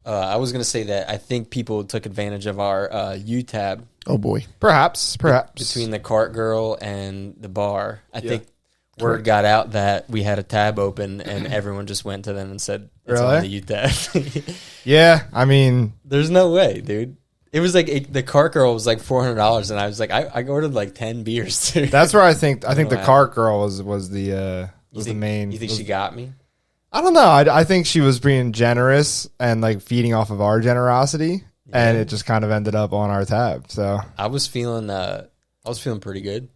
I was going to say that I think people took advantage of our U-tab. Oh, boy. Perhaps. Between the cart girl and the bar. I think word got out that we had a tab open, and everyone just went to them and said, it's on the U-tab. Yeah, I mean. There's no way, dude. It was like the cart girl was like $400, and I was like, I ordered like 10 beers. Too. That's where I think the cart girl was the main. You think she got me? I don't know. I think she was being generous and like feeding off of our generosity, and it just kind of ended up on our tab. So I was feeling pretty good.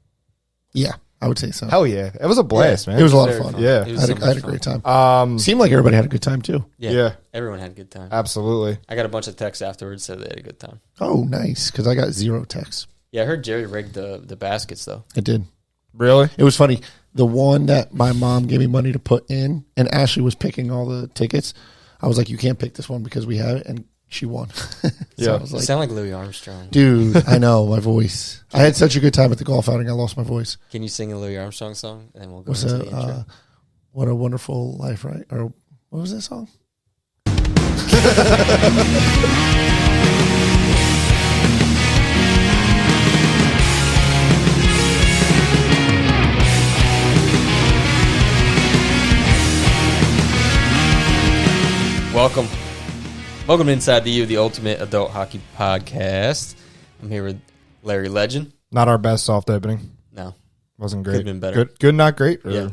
Yeah, I would say so. Hell yeah, it was a blast, man. It was a lot of fun. Yeah, I had a great time. Seemed like everybody had a good time too. Yeah, everyone had a good time. Absolutely. I got a bunch of texts afterwards, so they had a good time. Oh, nice, because I got 0 texts. Yeah, I heard Jerry rigged the baskets though. I did. Really? It was funny. The one that my mom gave me money to put in, and Ashley was picking all the tickets. I was like, "You can't pick this one because we have it," and she won. Yeah, I was like, you sound like Louis Armstrong, dude. I know my voice. I had such a good time at the golf outing. I lost my voice. Can you sing a Louis Armstrong song, and then we'll go What's into that? the intro? What a Wonderful Life, right? Or what was that song? Welcome to Inside the U, the ultimate adult hockey podcast. I'm here with Larry Legend. Not our best soft opening. No. Wasn't great. Could have been better. Good, not great? Or? Yeah.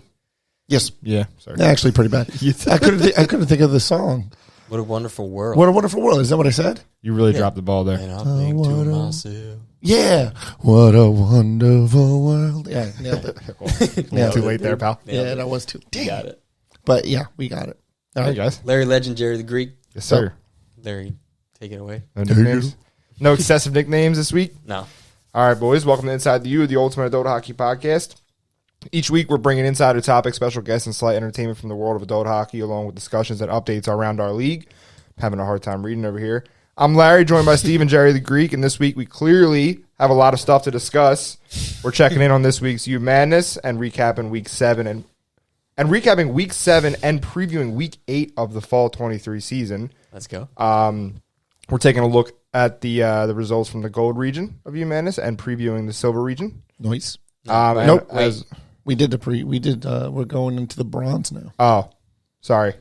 Yes. Yeah. Sorry. Actually, pretty bad. I couldn't think of the song. What a wonderful world. What a wonderful world. Is that what I said? You really dropped the ball there. And I'll think to myself. Yeah. What a wonderful world. Yeah, nailed it. Too late there, pal. Yeah, that was too. Damn. Got it. But yeah, we got it. All Hey, right. guys. Larry Legend, Jerry the Greek. Yes, sir. Larry, take it away. No nicknames? No excessive nicknames this week? No. All right, boys. Welcome to Inside the U, the ultimate adult hockey podcast. Each week, we're bringing insider topics, special guests, and slight entertainment from the world of adult hockey, along with discussions and updates around our league. I'm having a hard time reading over here. I'm Larry, joined by Steve and Jerry the Greek, and this week we clearly have a lot of stuff to discuss. We're checking in on this week's U Madness and recapping Week 7 and recapping Week 7 and previewing Week 8 of the Fall 23 season. Let's go. We're taking a look at the results from the Gold region of U Madness and previewing the Silver region. Nice. Nope. We did we're going into the bronze now. Oh, sorry.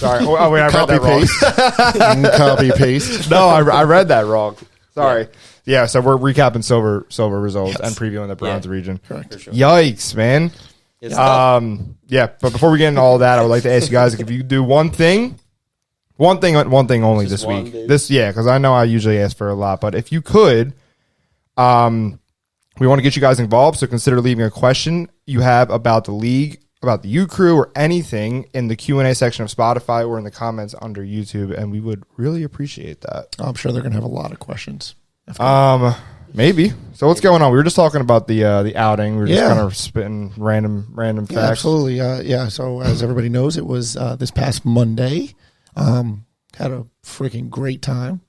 Oh, wait, I read that wrong. Copy paste. No, I read that wrong. Sorry. Yeah, so we're recapping silver results and previewing the bronze region. Correct. For sure. Yikes, man. It's tough. Yeah, but before we get into all that, I would like to ask you guys if you could do one thing only Just this one, week. dude. Because I know I usually ask for a lot, but if you could, we want to get you guys involved, so consider leaving a question you have about the league, about the U Crew, or anything in the Q&A section of Spotify or in the comments under YouTube, and we would really appreciate that. I'm sure they're going to have a lot of questions. Maybe. So what's going on? We were just talking about the outing. We were just kind of spitting random facts. Yeah, absolutely. So as everybody knows, it was this past Monday. Had a freaking great time.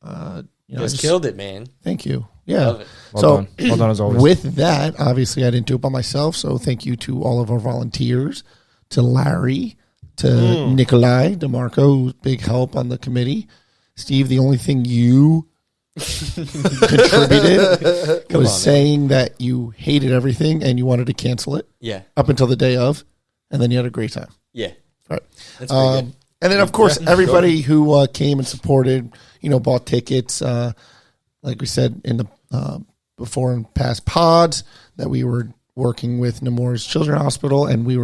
You just killed it, man. Thank you. Yeah. Love it. Well done as always. With that, obviously, I didn't do it by myself. So thank you to all of our volunteers, to Larry, to Nikolai, DeMarco, who's big help on the committee. Steve, the only thing you contributed was saying that you hated everything and you wanted to cancel it. Yeah. Up until the day of, and then you had a great time. Yeah. Right. That's pretty good. And then, of course, everybody who came and supported, bought tickets. Like we said in the before and past pods, that we were working with Nemours Children's Hospital, and we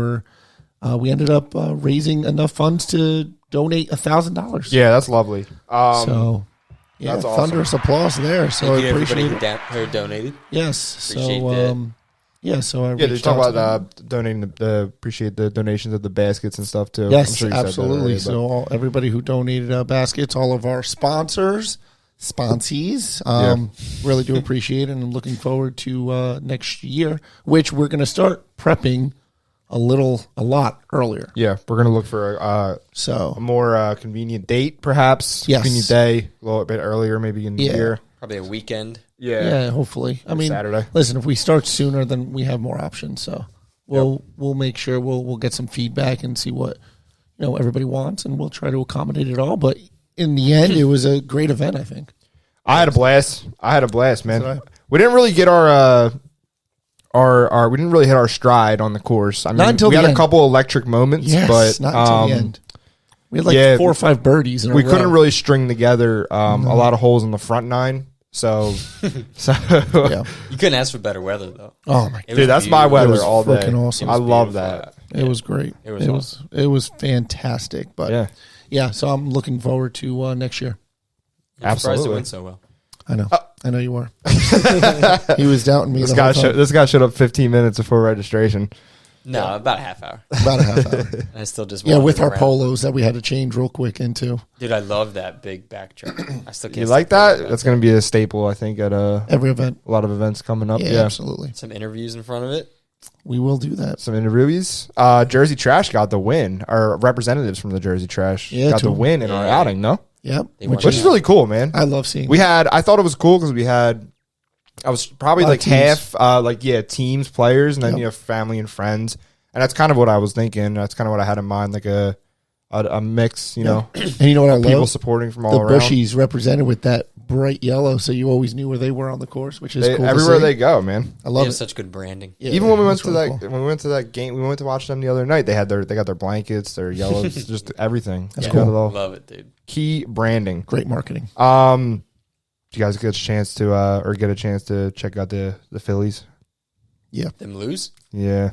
ended up raising enough funds to donate $1,000. Yeah, that's lovely. So, yeah, that's awesome. thunderous applause there. So Thank you I to everybody appreciate who it. donated. Yes. Appreciate So, that. so I Yeah, they reached talk out to about donating appreciate the donations of the baskets and stuff too. Yes, I'm sure you said that absolutely. already, So everybody who donated baskets, all of our sponsees, really do appreciate it, and I'm looking forward to next year, which we're going to start prepping a lot earlier. yeah, we're gonna look for a more convenient date, perhaps. Yes. Convenient day, a little bit earlier, maybe in the year. Probably a weekend. Yeah, hopefully. I mean, Saturday. Listen, if we start sooner, then we have more options. So we'll make sure we'll get some feedback and see what everybody wants, and we'll try to accommodate it all. But in the end, it was a great event, I think. I had a blast, man. So We didn't really get our we didn't really hit our stride on the course. I mean, Not until we the had end. a couple electric moments, Yes, but not until the end. We had like 4 or 5 birdies in a we row. couldn't really string together a lot of holes in the front 9. So Yeah. You couldn't ask for better weather though. Oh my It dude, that's my beautiful. weather was all day. freaking awesome. I It was love beautiful. that. It was great. It was awesome. It was fantastic. But Yeah, so I'm looking forward to next year. I'm surprised it Absolutely. went so well. I know you were. He was doubting me. this the whole guy time. this guy showed up 15 minutes before registration. No, about a half hour. About a half hour. I still just Yeah, with wandered our around. polos that we had to change real quick into Dude, I love that big backtrack. I still can't. You like stop thinking that? about That's going to be a staple, I think, at a every event. lot of events coming up. Yeah, Yeah. absolutely. some interviews in front of it. We will do that. Some interviewees. Jersey Trash got the win. Our representatives from the Jersey Trash Yeah, got the too. win in our Yeah. outing, no? Yep. They Which Which is really cool, man. I love seeing. I thought it was cool because I was probably A lot like of teams. half, teams, players, and then Yep. family and friends. And that's kind of what I was thinking. That's kind of what I had in mind, like a mix, know, And you know what I people love? supporting from all The around. Bushies represented with that bright yellow, so you always knew where they were on the course, which is cool. Everywhere to see. they go, man. I They love have it. such good branding. Yeah, Even when we went it's to really that cool. when we went to that game, we went to watch them the other night. They got their blankets, their yellows, just everything. That's They cool. got it all. Love it, dude. Key branding. Great marketing. Do you guys get a chance to check out the Phillies? Them lose? Yeah.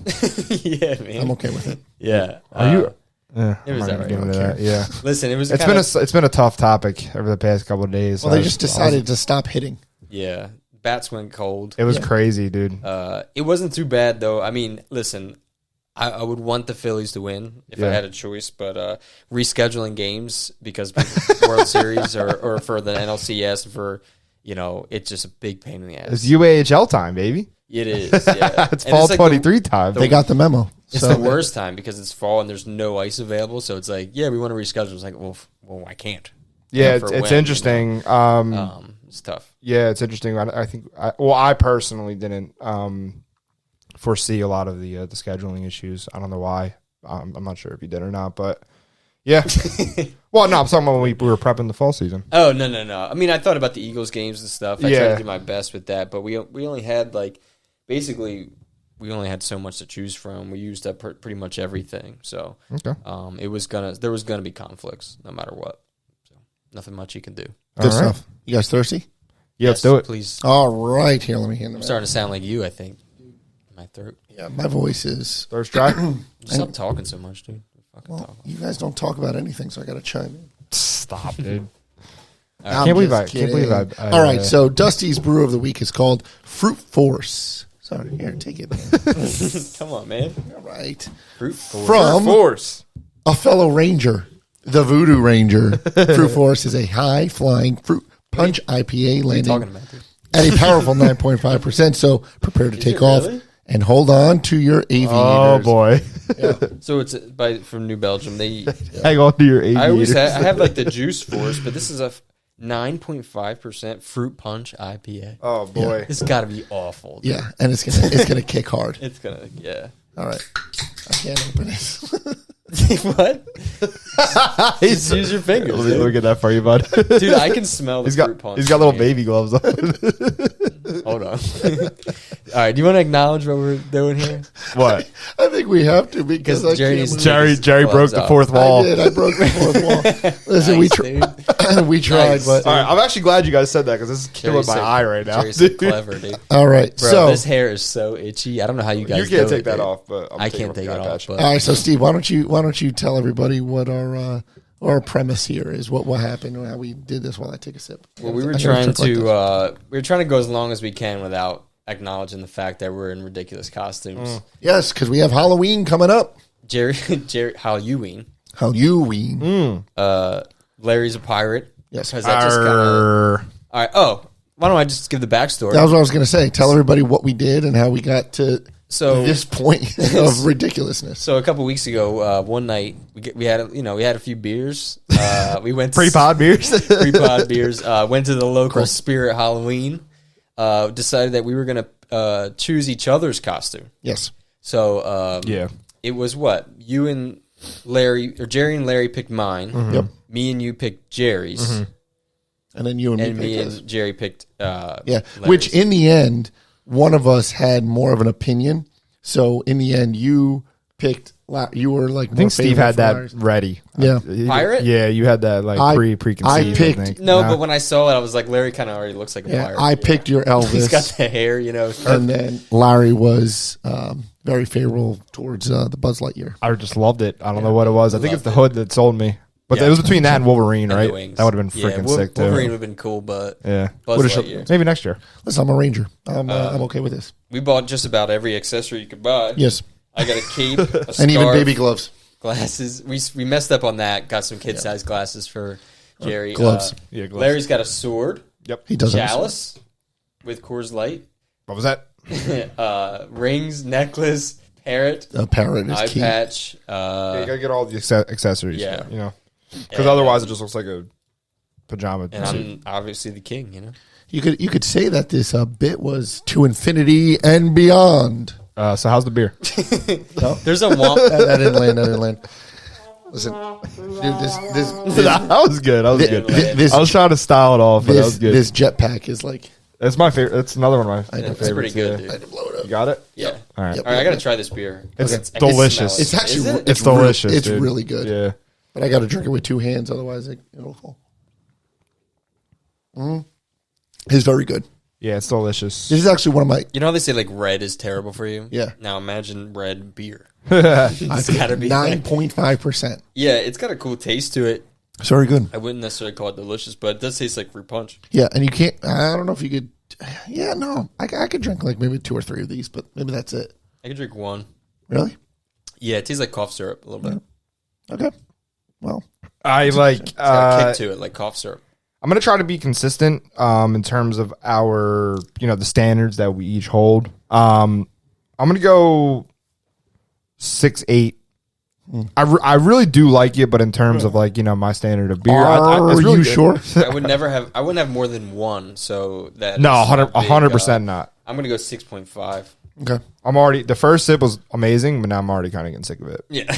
Yeah, man. I'm okay with it. Yeah. Are you? It was I'm not gonna alright. get into I don't that. Yeah. Listen, it was It's been a tough topic over the past couple of days. Well, they just decided to stop hitting. Yeah. Bats went cold. It was Yeah. crazy, dude. It wasn't too bad though. I mean, listen, I would want the Phillies to win if I Yeah. had a choice, but rescheduling games because World Series or for the NLCS for it's just a big pain in the ass. It's UAHL time, baby. It is. Yeah. It's And fall like 23 time. They got the memo. It's So the worst time because it's fall and there's no ice available. So it's like, yeah, we want to reschedule. It's like, well, I can't. Yeah, for it's when, interesting. It's tough. Yeah, it's interesting. I think. I personally didn't foresee a lot of the scheduling issues. I don't know why. I'm not sure if you did or not, but yeah. Well, no, I'm talking about when we were prepping the fall season. Oh no. I mean, I thought about the Eagles games and stuff. I tried Yeah. to do my best with that, but we only had basically we only had so much to choose from. We used up pretty much everything. So Okay. there was gonna be conflicts no matter what. So nothing much you can do. good All right. stuff. You guys thirsty? Yeah, let's do it. Please. All right, here. Let me hand them. I'm out. starting to sound like you. I think my throat. Yeah, my voice is. Thirst dry. Stop talking so much, dude. Fucking Well, talk. you guys don't talk about anything, so I got to chime in. Stop, dude. I'm Can't believe just can't believe kidding. I All right, so Dusty's brew of the week is called Fruit Force. Sorry, here, take it, man. Come on, man. All right. Fruit force. From force. a fellow ranger, the Voodoo Ranger. Fruit Force is a high-flying fruit punch IPA What are you talking landing about, dude? at a powerful 9.5%. So prepare to take off really? and hold on to your aviators. Oh boy. So it's from New Belgium. They Hang on to your I always aviators. I have like the Juice Force, but this is a 9.5% fruit punch IPA. Oh boy. This got to be awful. Dude. Yeah, and it's gonna kick hard. It's gonna All right, I can't open it. What? Just use your fingers, Let me dude. get that for you, bud. Dude, I can smell the fruit punch. He's got little man. baby gloves on. Hold on. All right, do you want to acknowledge what we're doing here? What? I think we have to because I Jerry can't needs move. to- Jerry broke the fourth wall. I did. I broke the fourth wall. Listen, Nice, dude. we tried, Nice. but All right, I'm actually glad you guys said that because this is killing Jerry's my so- eye right now. Jerry's so dude. clever, dude. all right. Bro, So this hair is so itchy. I don't know how you guys You can't do take it, that dude. off, but I'm I taking can't take my it eye off. patch. But all right. So Steve, why don't you tell everybody what our premise here is? What happened and how we did this while I take a sip. well, we were I gotta trying drink like this. to go as long as we can without acknowledging the fact that we're in ridiculous costumes. Yes, because we have Hall-U-Ween coming up. Jerry, Hall-U-Ween. Hall-U-Ween. Larry's a pirate. Yes. Because that just kind of. All right. Oh, why don't I just give the backstory? That was what I was going to say. Tell everybody what we did and how we got to So this point of ridiculousness. So a couple weeks ago, one night we had a few beers. We went to Pre-pod beers. pre-pod beers. Went to the local Spirit Halloween. Decided that we were gonna choose each other's costume. Yes. So Yeah. it was what you and Jerry and Larry picked mine. Yep. Me and you picked Jerry's. And then you and me And me picked his. and Jerry picked Yeah, Larry's. which in the end, one of us had more of an opinion. So in the end, you picked. You were like. I think Steve had that ready. Yeah. Pirate? Yeah, you had that like preconceived. I picked- think. No, but when I saw it, I was like, Larry kind of already looks like a Yeah, pirate. I picked your Elvis. He's got the hair, you know. and then Larry was very favorable towards the Buzz Lightyear. I just loved it. I don't know what it was. I think it's the hood that sold me. But it was between that and Wolverine, And right? the wings. That would have been freaking sick too. Wolverine would have been cool, but Yeah, Buzz Lightyear. maybe next year. Listen, I'm a Ranger. I'm okay with this. We bought just about every accessory you could buy. Yes, I got a cape, a scarf, and even baby gloves. glasses. We messed up on that. Got some kid sized glasses for Jerry. Gloves. Yeah, gloves. Larry's got a sword, Yep. He does have a sword. chalice with Coors Light, What was that? rings, necklace, parrot, A parrot is eye key. patch. Yeah, you gotta get all the accessories. Yeah. You know, because And- otherwise it just looks like a pajama. And suit. I'm obviously the king, you know. You could say that this bit was to infinity and beyond. So how's the beer? There's a womp. That didn't land. That didn't land. Listen, dude, this that was good. That was This- good. this- I was trying to style it off, but that was good. this jetpack is like That's my favorite. That's another one of my It's favorites. pretty good, yeah. dude. I had to blow it up. You got it? Yeah. All right. Yep. All right, I gotta try this beer. It's I can smell delicious. it. It's actually Is it? It's delicious. It's dude. really good. Yeah. But I got to drink it with two hands, otherwise it'll fall. It's very good. Yeah, it's delicious. This is actually one of my. You know how they say like red is terrible for you? Yeah. Now imagine red beer. It's gotta be 9.5%. Yeah, it's got a cool taste to it. It's very good. I wouldn't necessarily call it delicious, but it does taste like fruit punch. Yeah, and you can't. I don't know if you could. Yeah, no, I could drink like maybe 2 or 3 of these, but maybe that's it. I could drink one. Really? Yeah, it tastes like cough syrup a little bit. Okay. Well, I like. It's got a kick to it, like cough syrup. I'm gonna try to be consistent in terms of our, the standards that we each hold. I'm gonna go 6-8. I really do like it, but in terms of like my standard of beer, are it's really you good. sure? I wouldn't have more than one, so that No, is a big, 100% not. I'm gonna go 6.5. Okay. I'm already the first sip was amazing, but now I'm already kind of getting sick of it. Yeah.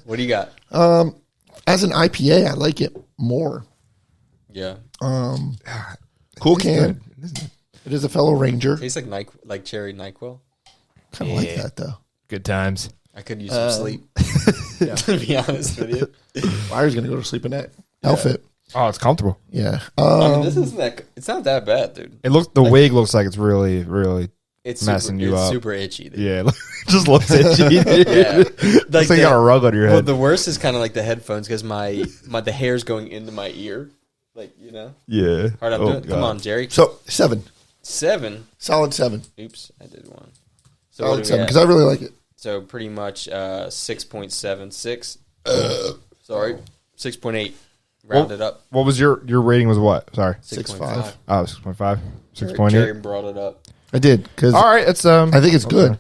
What do you got? As an IPA, I like it more. Yeah. Cool can. It is a fellow Ranger. Tastes like cherry NyQuil. Kind of like that though. Good times. I could use some sleep. To be honest with you. I was gonna go to sleep in that outfit. Oh, it's comfortable. Yeah. I mean, this isn't that. It's not that bad, dude. The wig looks like it's really, really. It's Messing super, you it's up. super itchy. Dude. Yeah, just looks itchy. Dude. Yeah. Like you got a rug under your Well, head. the worst is kind of like the headphones because the hair's going into my ear, like Yeah. All right, I'm doing. Come on, Jerry. So 7, 7. solid 7, Oops, I did one. So what solid do we 7 got? because I really like it. So pretty much 6.76. Sorry, 6.8. Rounded up. What was your rating? Was what? Sorry. 6.5. Oh, 6.5. Jerry 6.8. brought it up. I did because All right, it's I think it's good.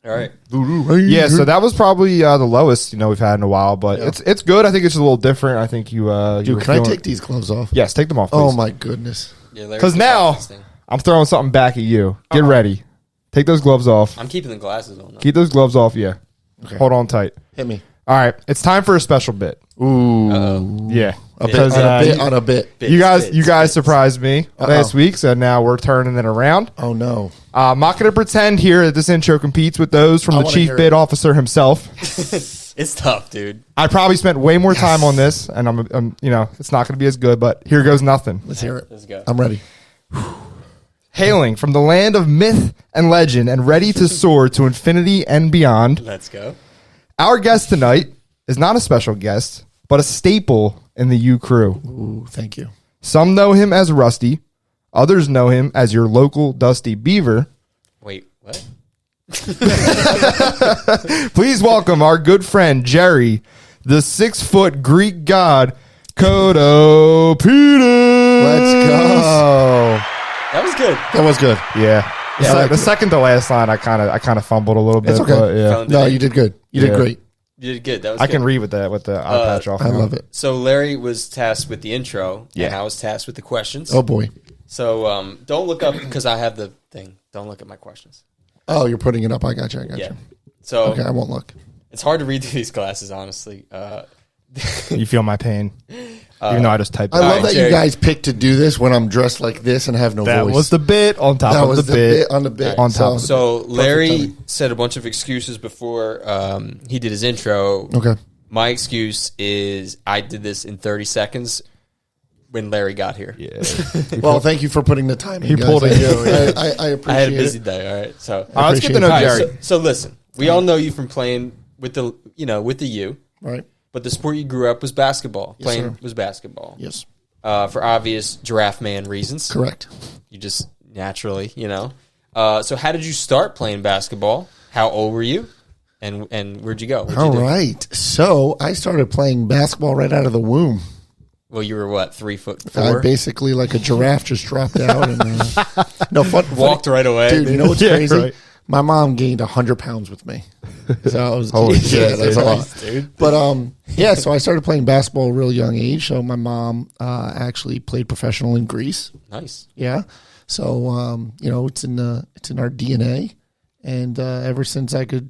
All right. Yeah, so that was probably the lowest we've had in a while, but it's good. I think it's a little different. I think you. Dude, can I take these gloves off? Yes, take them off. Please. Oh my goodness. Yeah, Because now I'm throwing something back at you. Get ready. Take those gloves off. I'm keeping the glasses on. Though. Keep those gloves off. Yeah. Okay. Hold on tight. Hit me. All right, it's time for a special bit. Ooh. Yeah, A bit, because on a bit. you guys surprised me last week, so now we're turning it around. Oh no. I'm not going to pretend here that this intro competes with those from the wanna chief hear bid it. officer himself. It's tough, dude. I probably spent way more time on this, and I'm it's not going to be as good. But here goes nothing. Let's hear it. Let's go. I'm ready. Hailing from the land of myth and legend, and ready to soar to infinity and beyond. Let's go. Our guest tonight is not a special guest, but a staple in the U crew. Ooh, thank you. Some know him as Rusty. Others know him as your local Dusty Beaver. Wait, what? Please welcome our good friend, Jerry, the 6-foot Greek god, Kodo Peters. Let's go. That was good. That was good. Yeah. The second to last line, I kind of fumbled a little bit. It's okay. But yeah. Found No, it. you did good. You Yeah. did great. You did good. That was I good. can read with the eye patch off. I love it. So Larry was tasked with the intro, and Yeah. I was tasked with the questions. Oh boy. So don't look up because I have the thing. Don't look at my questions. Oh, you're putting it up. I got you. Yeah. So Okay, I won't look. It's hard to read through these glasses, honestly. You feel my pain, even though I just typed. I love that Jerry. you guys picked to do this when I'm dressed like this and have no That voice. was the bit on top That of was the bit. on the bit. On top of the So Larry timing. said a bunch of excuses before he did his intro. Okay. My excuse is I did this in 30 seconds when Larry got here. Yeah. Well, thank you for putting the time in. He guys. pulled a you, yeah. I appreciate I had a busy it. day. All right, so All right, let's get to know All right, Jerry. so listen, we all know you from playing with the U, Right. but the sport you grew up was basketball. Yes, Playing sir. was basketball. Yes. For obvious giraffe man reasons. Correct. You just naturally, So how did you start playing basketball? How old were you? And where'd you go? What'd you All do? right. So I started playing basketball right out of the womb. Well, you were what, 3'4"? I basically, like a giraffe, just dropped out and no fun. Walked right away. Dude, you know what's Yeah, crazy? right. My mom gained 100 pounds with me. So I was Holy yeah, shit, that's a lot. dude. But yeah, so I started playing basketball at a real young age. So my mom actually played professional in Greece. Nice. Yeah. So it's in our DNA, and ever since I could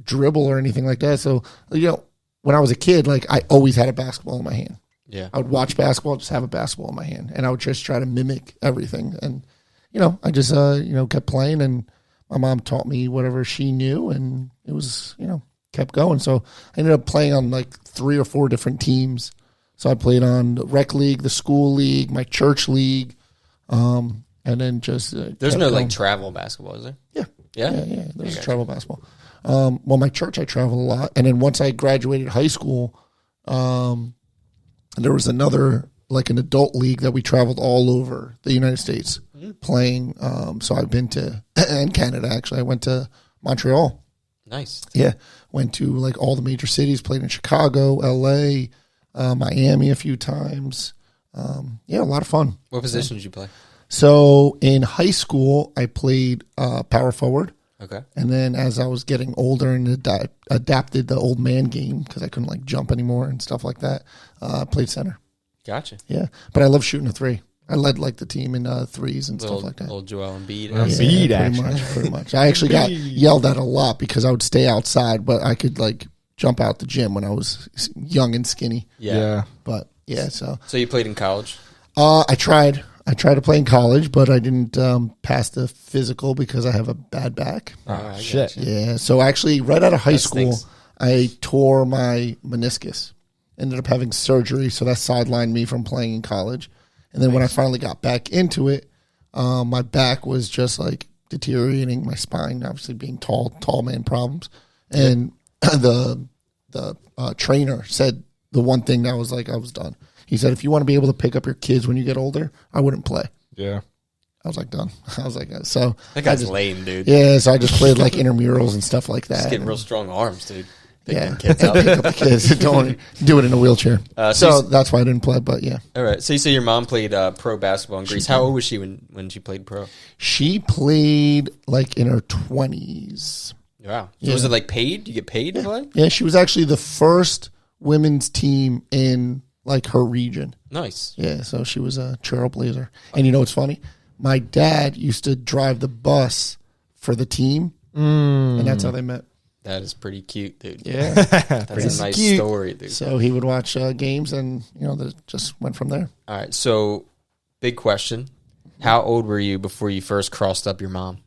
dribble or anything like that. So when I was a kid, like I always had a basketball in my hand. Yeah. I would watch basketball, just have a basketball in my hand, and I would just try to mimic everything. And I just kept playing, and my mom taught me whatever she knew, and it was kept going. So I ended up playing on like 3 or 4 different teams. So I played on the rec league, the school league, my church league, and then just There's kept no going. like travel basketball, is there? Yeah. Yeah? Yeah. There's gotcha. travel basketball. Well, my church, I traveled a lot. And then once I graduated high school, there was another, like an adult league that we traveled all over the United States playing. So I've been to, and Canada, actually. I went to Montreal. Nice. Yeah. Went to like all the major cities, played in Chicago, LA, Miami a few times. Yeah, a lot of fun. What position did you play? So in high school, I played power forward. Okay. And then as I was getting older and adapted the old man game because I couldn't like jump anymore and stuff like that, I played center. Gotcha. Yeah. But I love shooting a three. I led like the team in threes and stuff like that. Little Joel Embiid. Embiid, actually. Pretty much. I actually got yelled at a lot because I would stay outside, but I could like jump out the gym when I was young and skinny. Yeah. But yeah, so you played in college? I tried to play in college, but I didn't pass the physical because I have a bad back. Oh, I shit. gotcha. Yeah, so actually, right out of high That school, stinks. I tore my meniscus. Ended up having surgery, so that sidelined me from playing in college. And then when I finally got back into it, my back was just like deteriorating. My spine, obviously being tall man problems. And the trainer said the one thing that was like, I was done. He said, if you want to be able to pick up your kids when you get older, I wouldn't play. Yeah. I was like, done. I was like, so. That guy's lame, dude. Yeah, so I just played like intramurals and stuff like that. Just getting real strong arms, dude. Yeah, Picking kids up. pick up the kids. Don't do it in a wheelchair. So that's why I didn't play. But yeah, All right. So you say your mom played pro basketball in Greece. How old was she when she played pro? she played like in her 20s. Wow. So was it like paid? Do you get paid to play? Yeah, she was actually the first women's team in like her region. Nice. Yeah, so she was a trailblazer. And you know what's funny? My dad used to drive the bus for the team, and that's how they met. That is pretty cute, dude. Yeah. That's a nice cute. story, dude. So he would watch games, and that just went from there. All right. So, big question. How old were you before you first crossed up your mom?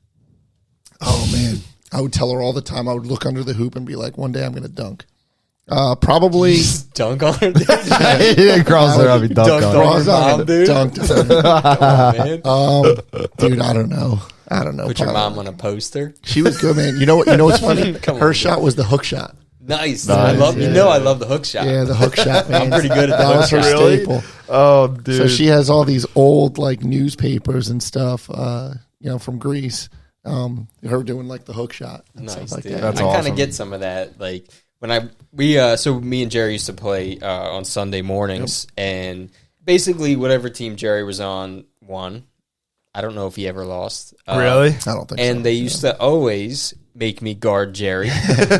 Oh man, I would tell her all the time. I would look under the hoop and be like, "One day I'm going to dunk." Probably Dunk on her, dude. He didn't cross her up. He dunked on her. cross mom, on dude? dunked on her. Come on, man. Dude, I don't know. Put your probably. mom on a poster. She was good, man. You know what's funny? Come on, Her dude. shot was the hook shot. Nice. Nice, I love. yeah. I love the hook shot. Yeah, the hook shot, man. I'm pretty good at the that hook was her shot. Really? staple. Oh, dude. So she has all these old like newspapers and stuff, from Greece. Her doing like the hook shot and Nice, stuff like dude. that. That's I kind awesome. of get some of that. Like when so me and Jerry used to play on Sunday mornings, and basically whatever team Jerry was on won. I don't know if he ever lost. Really? I don't think so. And they used to always make me guard Jerry.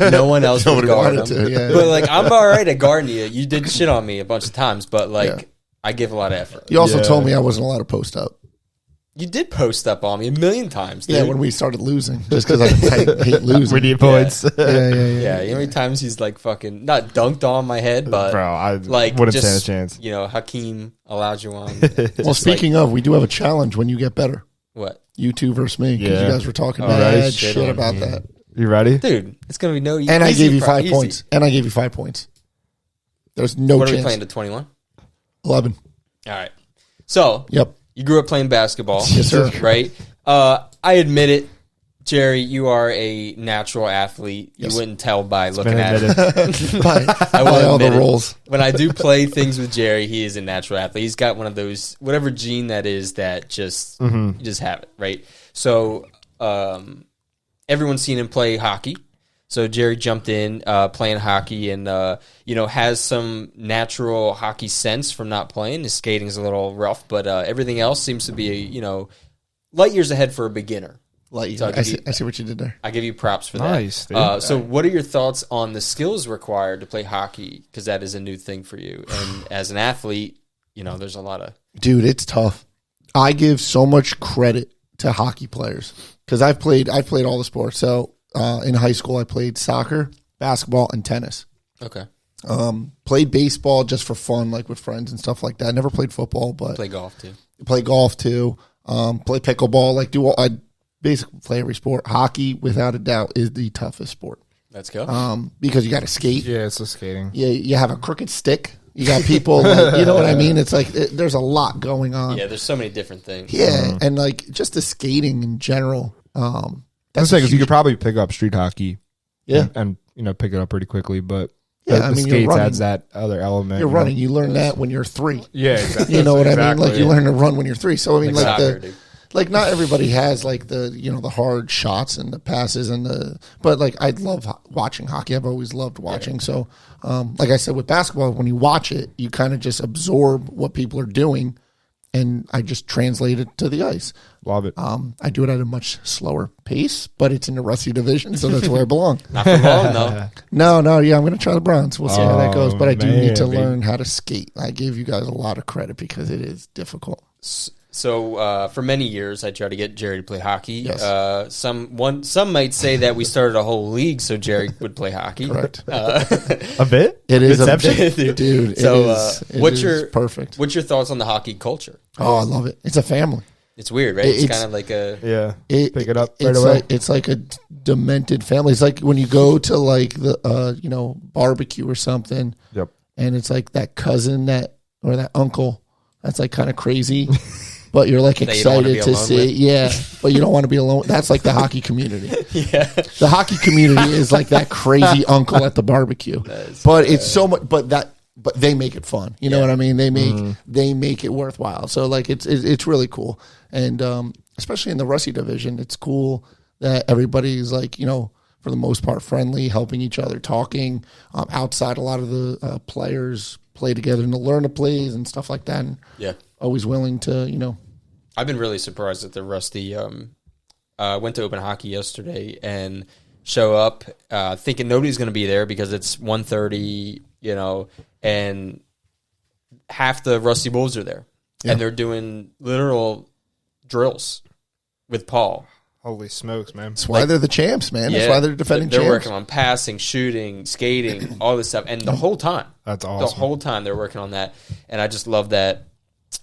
No one else would Nobody guard him. wanted to, yeah. But like, I'm all right at guarding you. You did shit on me a bunch of times, but like, Yeah. I give a lot of effort. You also Yeah. told me I wasn't allowed to post up. You did post up on me a million times, dude. Yeah, when we started losing, just because I hate losing. We need points. Yeah, how many times he's like fucking not dunked on my head, but Bro, I like wouldn't just, stand a chance. You know, Hakeem Olajuwon. Well, speaking of, we do have a challenge when you get better. What? You two versus me, because Yeah. you guys were talking right. bad Shit shit on about me. that. You ready? Dude, it's gonna be no. And I gave you 5 easy. points. And I gave you 5 points. There's no What are we chance. playing to 21? 11. All right. So Yep. you grew up playing basketball, Yes, sir. right? I admit it, Jerry. You are a natural athlete. Yes. You wouldn't tell by looking Been at it. admitted. By will all the admit it. roles. When I do play things with Jerry, he is a natural athlete. He's got one of those, whatever gene that is, that just you just have it, right? So everyone's seen him play hockey. So Jerry jumped in playing hockey and has some natural hockey sense from not playing. His skating's a little rough, but everything else seems to be light years ahead for a beginner. So I see what you did there. I give you props for Nice, that. dude. So what are your thoughts on the skills required to play hockey? Because that is a new thing for you. And as an athlete, there's a lot of... Dude, it's tough. I give so much credit to hockey players because I've played all the sports. So in high school, I played soccer, basketball, and tennis. Okay. Played baseball just for fun, like with friends and stuff like that. I never played football, but Play golf, too. play golf too. Play pickleball. I basically play every sport. Hockey, without a doubt, is the toughest sport. Let's go. Because you got to skate. Yeah, it's just skating. You have a crooked stick. You got people, like, you know what I mean? It's like there's a lot going on. Yeah, there's so many different things. Yeah, and like just the skating in general. That's because you could probably pick up street hockey. Yeah. And pick it up pretty quickly, but Yeah, the you're skates running. adds that other element. You're running. You learn that when you're 3. Yeah, exactly. You know what I mean? Exactly. Like you learn to run when you're 3. So I mean, like Soccer, dude. like not everybody has like the the hard shots and the passes but like I love watching hockey. I've always loved watching. So like I said with basketball, when you watch it, you kind of just absorb what people are doing, and I just translate it to the ice. Love it. I do it at a much slower pace, but it's in the rusty division, so that's where I belong. Not for long, though. No, yeah, I'm going to try the bronze. We'll see how that goes, but I do need to man, learn how to skate. I gave you guys a lot of credit because it is difficult. So for many years, I tried to get Jerry to play hockey. Yes. Some might say that we started a whole league so Jerry would play hockey. Correct. A bit? It is Inception? dude. So it is perfect? What's your thoughts on the hockey culture? Oh, I love it. It's a family. It's weird, right? It's It's- kind of like a... Yeah. Pick it up right it's away. Like, it's like a demented family. It's like when you go to like the barbecue or something, Yep. and it's like that cousin or that uncle that's like kind of crazy, but you're like That you don't wanna excited be to alone see. with. Yeah, but you don't want to be alone. That's like the hockey community. Yeah. The hockey community is like that crazy uncle at the barbecue. But it's so much. But they make it fun. You know what I mean? They make it worthwhile. So like it's really cool. And especially in the Rusty division, it's cool that everybody's like for the most part friendly, helping each other, talking. Outside, a lot of the players play together and to learn the plays and stuff like that. And Yeah. always willing to I've been really surprised at the Rusty. Went to open hockey yesterday and show up thinking nobody's going to be there because it's 1:30, and half the Rusty Bulls are there. Yeah. And they're doing literal drills with Paul. Holy smokes, man. That's why they're the champs, man. That's why they're defending They're champs. working on passing, shooting, skating, all this stuff. And the whole time. That's The awesome. whole time they're working on that. And I just love that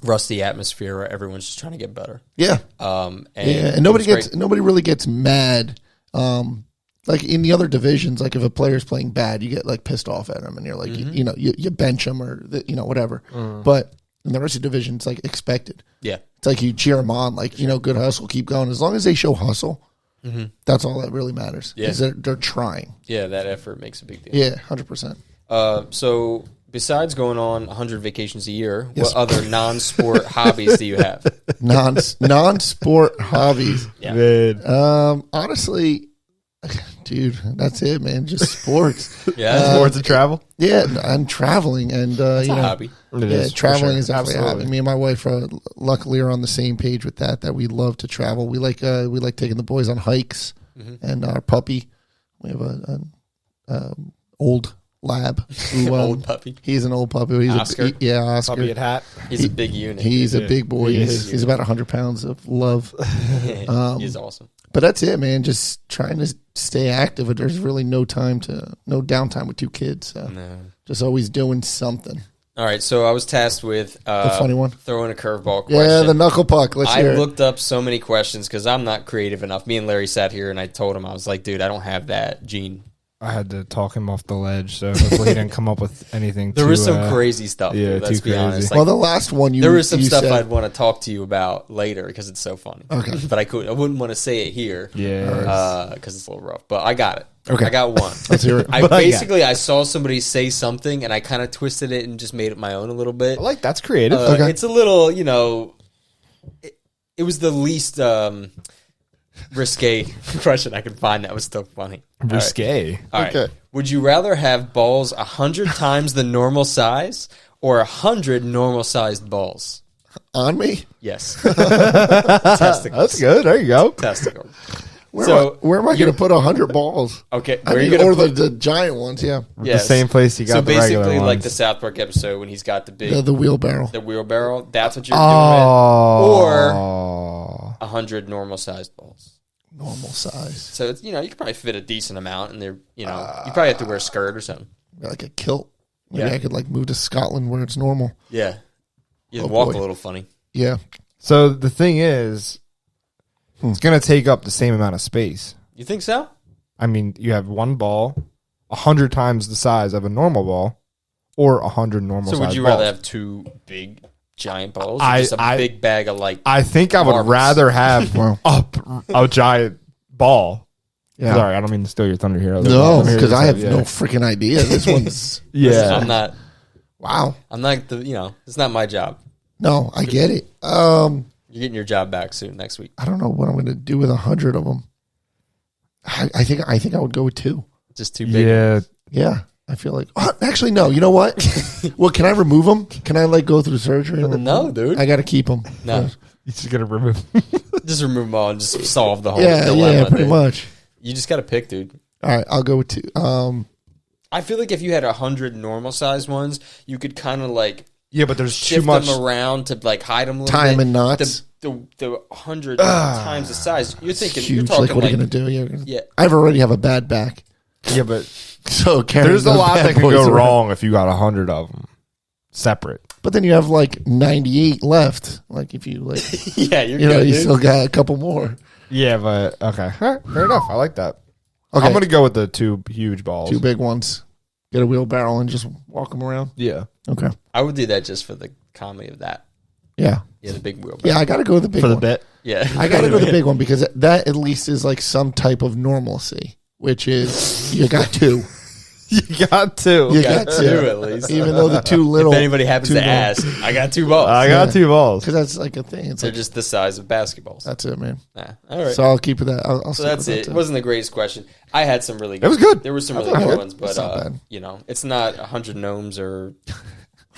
Rusty atmosphere where everyone's just trying to get better. Yeah. And Nobody really gets mad. Like in the other divisions, like if a player's playing bad, you get like pissed off at him, and you're like, you bench him or whatever. But in the rest of the division, it's like expected. Yeah. It's like you cheer them on, like good hustle, keep going. As long as they show hustle, that's all that really matters. Yeah. Is they're trying. Yeah, that effort makes a big deal. Yeah, 100%. So besides going on 100 vacations a year, Yes. what other non-sport hobbies do you have? Non-sport hobbies. Yeah. Man. Honestly, dude, that's it, man. Just sports. Yeah. Sports and travel? Yeah, I'm traveling, and That's a hobby. It Yeah, is, for traveling sure. is definitely a hobby. Absolutely. Me and my wife, luckily, are on the same page with that we love to travel. We like taking the boys on hikes, and our puppy. We have a old lab. Who, Old puppy. He's an old puppy. He's Oscar? Oscar. Puppy at hat. He's a big unit. He's a big boy. He He's about 100 pounds of love. He's awesome. But that's it, man. Just trying to stay active. There's really no downtime with 2 kids. So just always doing something. All right, so I was tasked with The funny one? throwing a curveball question. Yeah, the knuckle puck. Let's hear I it. looked up so many questions because I'm not creative enough. Me and Larry sat here and I told him, I was like, dude, I don't have that gene. I had to talk him off the ledge, so hopefully he didn't come up with anything. There was some crazy stuff. yeah, dude, let's too be crazy. honest. Well, the last one there was some stuff said, I'd want to talk to you about later because it's so funny. Okay. But I wouldn't want to say it here. Yeah. Because it's a little rough. But I got it. Okay. I got one. Let's hear it. I saw somebody say something and I kind of twisted it and just made it my own a little bit. I like that's creative. Okay. It's a little, it was the least risque question I could find that was still funny. Risque. All right. Okay. Would you rather have balls 100 times the normal size or 100 normal sized balls? On me? Yes. Testicles. That's good. There you go. Testicles. Where am I going to put 100 balls? Okay. I Where mean, are you or going to the giant ones, yeah. Yes. The same place you got So the regular basically, ones. like the South Park episode when he's got the big The wheelbarrow. the wheelbarrow. That's what you're Oh. doing. Or 100 normal sized balls. Normal size. So it's, you could probably fit a decent amount, and they're you probably have to wear a skirt or something. Like a kilt. Maybe Yeah. I could move to Scotland where it's normal. Yeah, you Oh, walk boy. a little funny. Yeah. So the thing is, it's going to take up the same amount of space. You think so? I mean, you have one ball, 100 times the size of a normal ball, or 100 normal So size would you balls. rather have 2 big giant balls, or just a big bag of I think I would marbles? rather have a giant ball. Yeah. Sorry, I don't mean to steal your thunder here. No, I'm here because to I say, have yeah. no freaking idea. This one's... Yeah. I'm not. Wow. I'm not it's not my job. No, I get it. You're getting your job back soon next week. I don't know what I'm going to do with 100 of them. I think I would go with 2. Just too big. Yeah. Yeah. I feel like... Oh, actually, no. You know what? Well, can I remove them? Can I go through surgery? And No, dude. I got to keep them. No, You just got to remove. just remove them all and just solve the whole Yeah, dilemma. pretty dude. much. You just got to pick, dude. All right, I'll go with 2. I feel like if you had 100 normal sized ones, you could kind of Yeah, but there's too shift much. them around to hide them a little Time bit. and knots. The 100 times the size. You're thinking. Huge. You're talking Like, what are you going to do? You're gonna, Yeah. I already have a bad back. Yeah, but So carrying there's a those lot bad that can boys go around. wrong if you got 100 of them separate. But then you have 98 left. Like if you Yeah, you're you good, you dude. still got a couple more. Yeah, but okay. All right, fair enough. I like that. Okay. I'm going to go with the 2 huge balls. 2 big ones. Get a wheelbarrow and just walk them around. Yeah. Okay. I would do that just for the comedy of that. Yeah. Yeah, the big wheel. Yeah, I got to go with the big For the one. bit. Yeah. I got to go with the big one because that at least is some type of normalcy, which is you got 2. You got 2. You got 2 at least. Even though the 2 little. If anybody happens 2 to balls. ask, I got 2 balls. I got 2 balls. Because that's a thing. It's They're just the size of basketballs. that's it, man. Nah, all right. So I'll keep with that. I'll So stick that's with it. that It too. wasn't the greatest question. I had some really good. It was good. There were some I really thought good it ones, was but not bad. it's not 100 gnomes or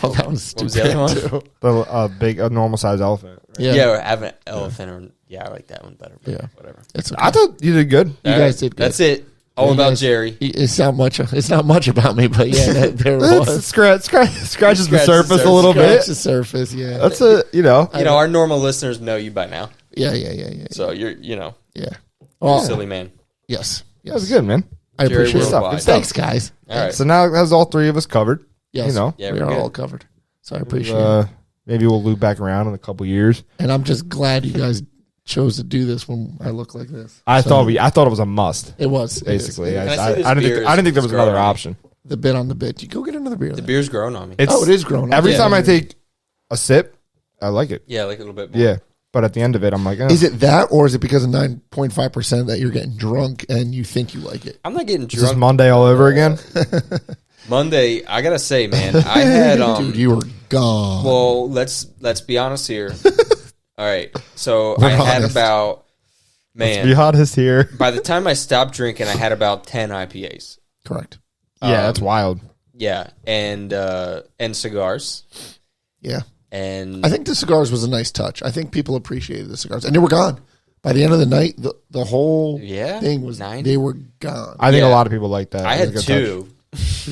Oh, that was what was the other stupid, one? too. A normal size elephant. Right? Yeah. or have an elephant or I like that one better. But Yeah. whatever. It's okay. I thought you did good. You All guys right. did good. That's it. All You about guys- Jerry. It's not much. It's not much about me, but yeah, there it It's was. scratches the Scratch the surface a little Scratch bit. the surface. Yeah. That's a, Our normal listeners know you by now, Yeah. so you're Yeah. Well, silly man. yes. That was good, man. I Jerry appreciate it. Worldwide. Thanks, guys. All right. So now it has all 3 of us covered. Yes. Yeah, Yeah, we we're are good. all covered. So I appreciate it. Maybe we'll loop back around in a couple years. And I'm just glad you guys chose to do this when I look like this. I So thought it was a must. it was Basically, It is. Can I see this I beer didn't think there was is another growing? option. The bit on the bit. You go get another beer. The then. beer's growing on me. It's, Oh, it is growing. Every Yeah. time I take a sip, I like it. Yeah, like a little bit more. Yeah, but at the end of it, I'm like, Is it that, or is it because of 9.5% that you're getting drunk and you think you like it? I'm not getting is this drunk. Monday all over again? Monday, I gotta say, man, I had Dude, you were gone. Well, let's be honest here. All right, so We're I had honest. about Let's be honest here. by the time I stopped drinking, I had about 10 IPAs. Correct. Yeah, that's wild. Yeah, and cigars, Yeah. and I think the cigars was a nice touch. I think people appreciated the cigars, and they were gone by the end of the night. The whole Yeah, thing was 9. they were gone. I think Yeah. a lot of people like that. I It was had a good 2,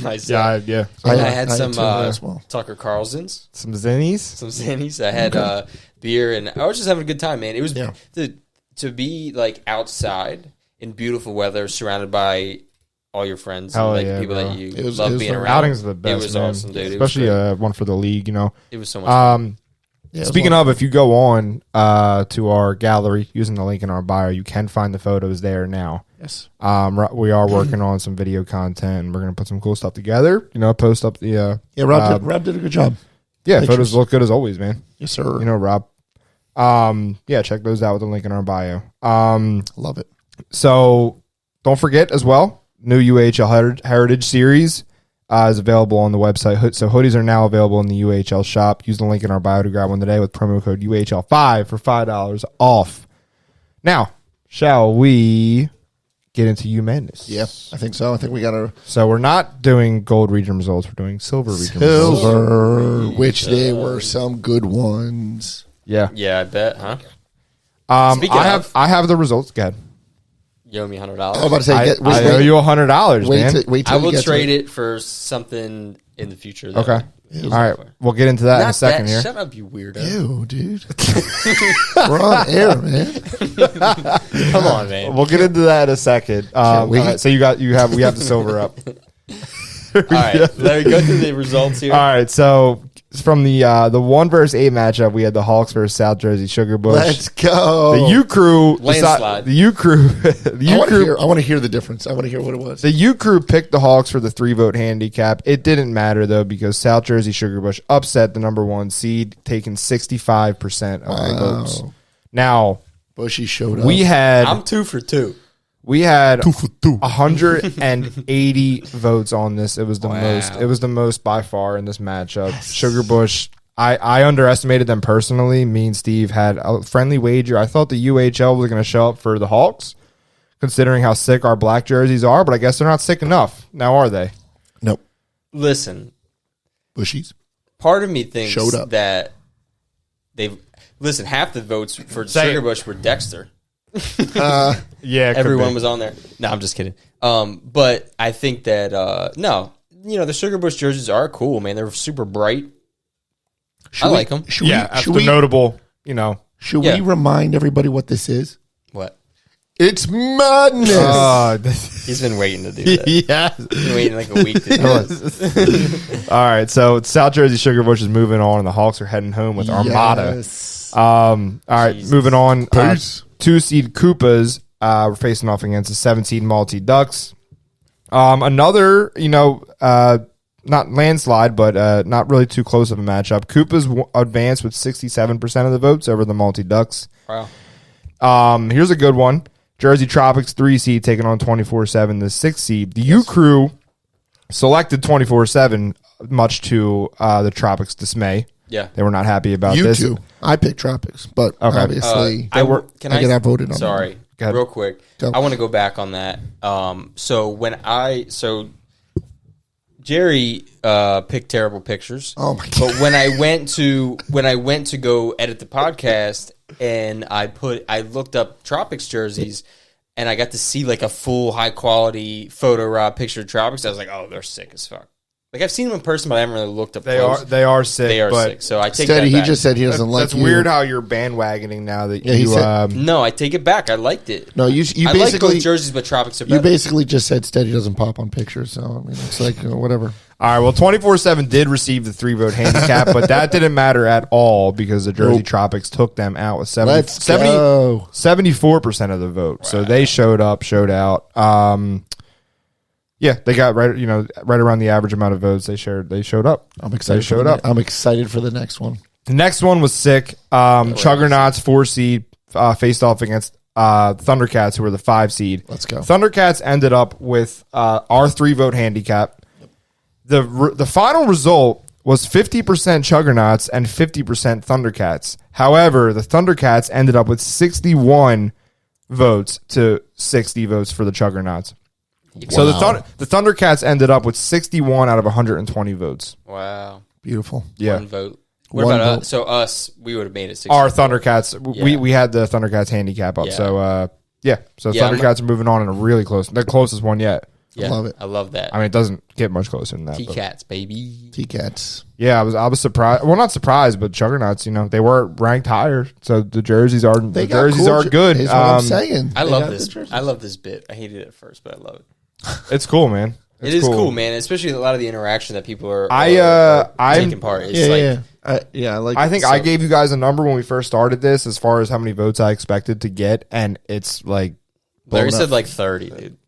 Myself. Yeah. I had some tuned in as well. Tucker Carlson's. Some zinnies. Some Xannies. I had beer, and I was just having a good time, man. It was to be like outside in beautiful weather, surrounded by all your friends and like people bro. that you love being around. Outings are the best. It was awesome, dude. Especially one for the league. It was so much fun. Speaking of, if you go on to our gallery using the link in our bio, you can find the photos there now. Yes. We are working on some video content, and we're going to put some cool stuff together. Post up the Rob did a good job. Yeah, photos look good as always, man. Yes, sir. Rob. Check those out with the link in our bio. Love it. So don't forget as well, new UHL Heritage Series is available on the website. So hoodies are now available in the UHL shop. Use the link in our bio to grab one today with promo code UHL5 for $5 off. Now, shall we get into U Madness? Yeah, I think so. I think we got to. So we're not doing gold region results. We're doing silver region results. Silver, which they were some good ones. Yeah. Yeah, I bet, huh? I have the results. Go ahead. You owe me $100. I was about to say, I owe you $100, man. Wait till I will trade it for something in the future. Okay. All right. We'll get into that in a second here. Shut up, you weirdo. Ew, dude. We're on air, man. Come on, man. We'll get into that in a second. All right, so we have the silver up. All right, let me go through the results here. All right, so from the 1 versus 8 matchup, we had the Hawks versus South Jersey Sugar Bush. Let's go. The U Crew landslide. The U Crew. I want to hear the difference. I want to hear what it was. The U Crew picked the Hawks for the 3-vote handicap. It didn't matter though because South Jersey Sugar Bush upset the number 1 seed, taking 65% of the votes. Now, Bushy showed up. I'm 2 for 2. We had 180 votes on this. It was the most. It was the most by far in this matchup. Yes. Sugar Bush. I underestimated them personally. Me and Steve had a friendly wager. I thought the UHL was going to show up for the Hawks, considering how sick our black jerseys are. But I guess they're not sick enough. Now are they? Nope. Listen, Bushies. Part of me thinks showed up. that they've half the votes for Sugar Bush were Dexter. Yeah, everyone was on there. No, I'm just kidding. But I think that no, the Sugar Bush jerseys are cool, man. They're super bright. I like them. After notable, Should we remind everybody what this is? What? It's madness. He's been waiting to do that. Yeah, he's been waiting like a week to do this. All right, so South Jersey Sugar Bush is moving on, and the Hawks are heading home with Armada. Yes. All right, moving on. Peace. 2-seed Koopas were facing off against the 7-seed Malty Ducks. Another, not landslide, but not really too close of a matchup. Koopas advanced with 67% of the votes over the Malty Ducks. Wow. Here's a good one. Jersey Tropics 3-seed taking on 24-7, the 6-seed. The U Crew selected 24-7, much to the Tropics' dismay. Yeah. They were not happy about you this. too. I picked Tropics, but obviously I get outvoted on Sorry, real quick. I want to go back on that. So Jerry picked terrible pictures. Oh my god! But when I went to go edit the podcast and I looked up Tropics jerseys and I got to see like a full high quality photo picture of Tropics. I was like, oh, they're sick as fuck. Like I've seen them in person, but I haven't really looked up. They are sick. They are sick. So I take that back. He just said he doesn't like. That's weird how you're bandwagoning now that he said, no, I take it back. I liked it. No, you I basically like both jerseys, but Tropics are better. You basically just said Steady doesn't pop on pictures, so I mean it's like whatever. All right, well, 24-7 did receive the 3-vote handicap, but that didn't matter at all because the Jersey Tropics took them out with 74% of the vote. Wow. So they showed out. Yeah, they got right around the average amount of votes they showed up. I'm excited. I'm excited for the next one. The next one was sick. Chuggernauts 4-seed faced off against Thundercats, who were the 5-seed. Let's go. Thundercats ended up with our 3-vote handicap. The final result was 50% Chuggernauts and 50% Thundercats. However, the Thundercats ended up with 61 votes to 60 votes for the Chuggernauts. Wow. So the Thundercats ended up with 61 out of 120 votes. Wow. Beautiful. Yeah. One vote. What about us? So us, we would have made it 60. Our Thundercats, we had the Thundercats handicap up. Yeah. So, Thundercats are moving on in a really close, the closest one yet. Yeah, love it. I love that. I mean, it doesn't get much closer than that. T-Cats, baby. T-Cats. Yeah, I was surprised. Well, not surprised, but Juggernauts. They were ranked higher, so the jerseys are good. Is what I'm saying. I love this. I love this bit. I hated it at first, but I love it. It's cool, man. It is cool, man. Especially a lot of the interaction that people are taking part. It's I think I gave you guys a number when we first started this, as far as how many votes I expected to get, and it's like Larry said like 30, dude.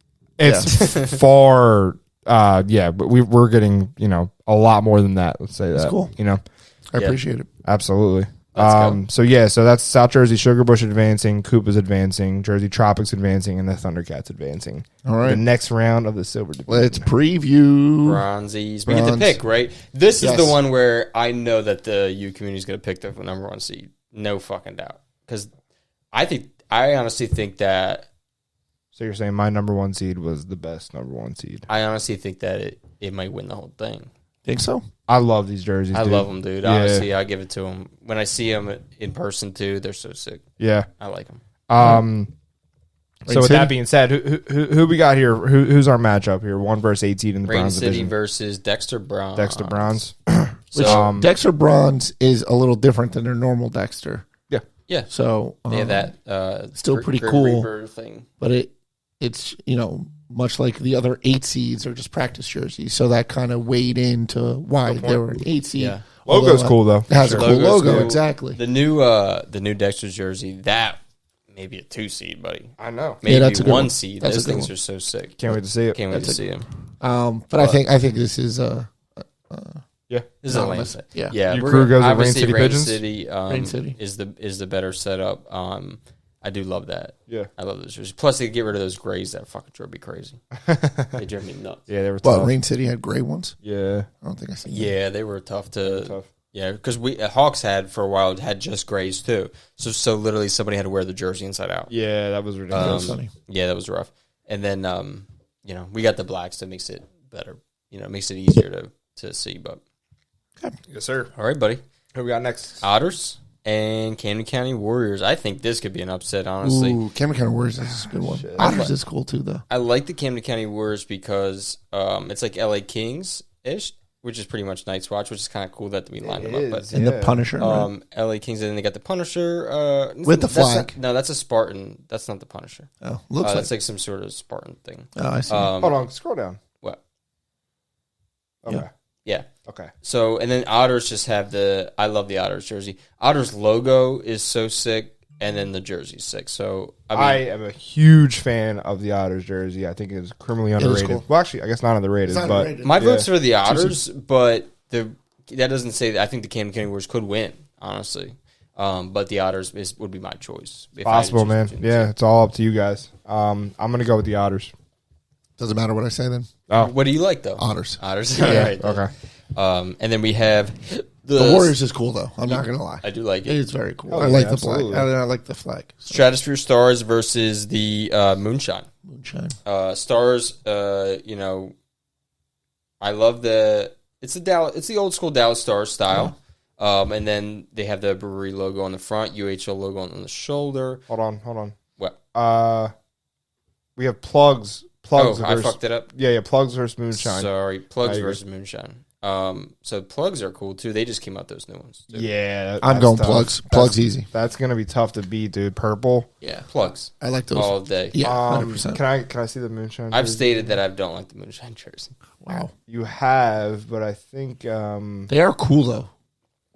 It's far. But we're getting a lot more than that. Let's say that's that. Cool. I appreciate it. Absolutely. So that's South Jersey Sugarbush advancing, Koopa's advancing, Jersey Tropics advancing, and the Thundercats advancing. All right. The next round of the Silver Division. Let's preview. Bronzies. We get to pick, right? This is the one where I know that the U community is going to pick the number 1 seed. No fucking doubt. Because I honestly think that. So you're saying my number 1 seed was the best number 1 seed? I honestly think that it might win the whole thing. Think so? I love these jerseys. I love them, dude. Honestly, I give it to them. When I see them in person, too, they're so sick. Yeah. I like them. So with that being said, who we got here? Who's our matchup here? 1 versus 8 seed in the Rain Bronze City division. versus Dexter Bronze. Dexter Bronze. Dexter Bronze is a little different than their normal Dexter. Yeah. So they have that still pretty cool Reaper thing. But it's much like the other 8 seeds are just practice jerseys. So that kind of weighed into why they were an 8 seed. Yeah. Logo's cool though. It has a cool logo, cool. exactly. The new Dexter's jersey, that maybe a 2 seed, buddy. I know. Maybe that's a good 1 seed. That's Those things are so sick. Can't wait to see it. Can't wait to see them. But I think this is Yeah, this is a lame set. Yeah. Your crew goes with Rain obviously City Pigeons? Rain City is the better setup. I do love that. Yeah, I love those jerseys. Plus, they get rid of those grays that fucking drove me crazy. They drove me nuts. Yeah, they were tough. Well, Rain City had gray ones. Yeah, I don't think I seen. Yeah, they were tough to. Yeah, because Hawks had for a while had just grays too. So literally somebody had to wear the jersey inside out. Yeah, that was ridiculous. Funny. Yeah, that was rough. And then we got the blacks that makes it better. Makes it easier to see. But yes, sir. all right, buddy. Who we got next? Otters and Camden County Warriors. I think this could be an upset, honestly. Ooh, Camden County Warriors is a good one. Otters is cool too, though. I like the Camden County Warriors because it's like LA Kings ish, which is pretty much Night's Watch, which is kind of cool that we lined them up. But and the Punisher, right? LA Kings, and then they got the Punisher with the flag. That's a Spartan. That's not the Punisher. Oh, looks that's like some sort of Spartan thing. Oh, I see. Hold on, scroll down. What? Okay. Yeah. Okay. So, and then Otters just have I love the Otters jersey. Otters logo is so sick, and then the jersey's sick. So, I am a huge fan of the Otters jersey. I think it's criminally underrated. Cool. Well, actually, I guess not underrated, but my vote's for the Otters, but that doesn't say that I think the Camden County Warriors could win, honestly. But the Otters would be my choice. Possible, man. Yeah, it's all up to you guys. I'm going to go with the Otters. Doesn't matter what I say then. Oh. What do you like, though? Otters. Otters. Yeah. All right. Okay. And then we have the Warriors is cool, though. I'm not going to lie. I do like it. It's very cool. Oh, I like yeah, the flag. I like the flag. So. Stratosphere Stars versus the Moonshine. Stars, I love it's the old school Dallas Stars style. Yeah. And then they have the brewery logo on the front, UHL logo on the shoulder. Hold on. What? We have Plugs. I fucked it up. Yeah, Plugs versus Moonshine. Sorry, Plugs versus Moonshine. So Plugs are cool too. They just came out those new ones. Too. Yeah, I'm going tough. Plugs. Plugs easy. That's gonna be tough to beat, dude. Purple. Yeah, Plugs. I like those all day. Yeah, 100%. Can I see the Moonshine jersey? I've stated that I don't like the Moonshine jersey. Wow, you have, but I think they are cool though.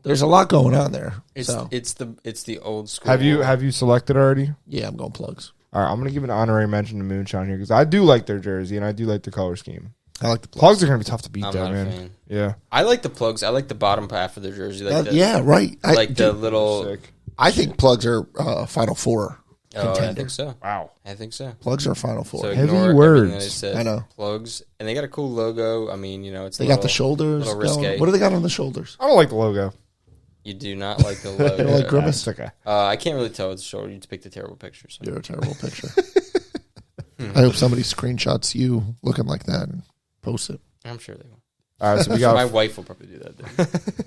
There's a lot going on there. It's the old school. Have you selected already? Yeah, I'm going Plugs. All right, I'm going to give an honorary mention to Moonshine here because I do like their jersey and I do like the color scheme. I like the Plugs are going to be tough to beat, I'm though, not man. A fan. Yeah, I like the Plugs. I like the bottom half of their jersey. Yeah, right. The little. Sick. I think Plugs are Final Four. I think so. Wow, I think so. Plugs are Final Four. So heavy words. That I said. I know. Plugs, and they got a cool logo. I mean, it's they got the shoulders. What do they got on the shoulders? I don't like the logo. You do not like the logo. You don't like Grimace? Okay. I can't really tell with the shoulder. You picked a terrible picture. So. You're a terrible picture. I hope somebody screenshots you looking like that and posts it. I'm sure they will. All right, so we got my wife will probably do that.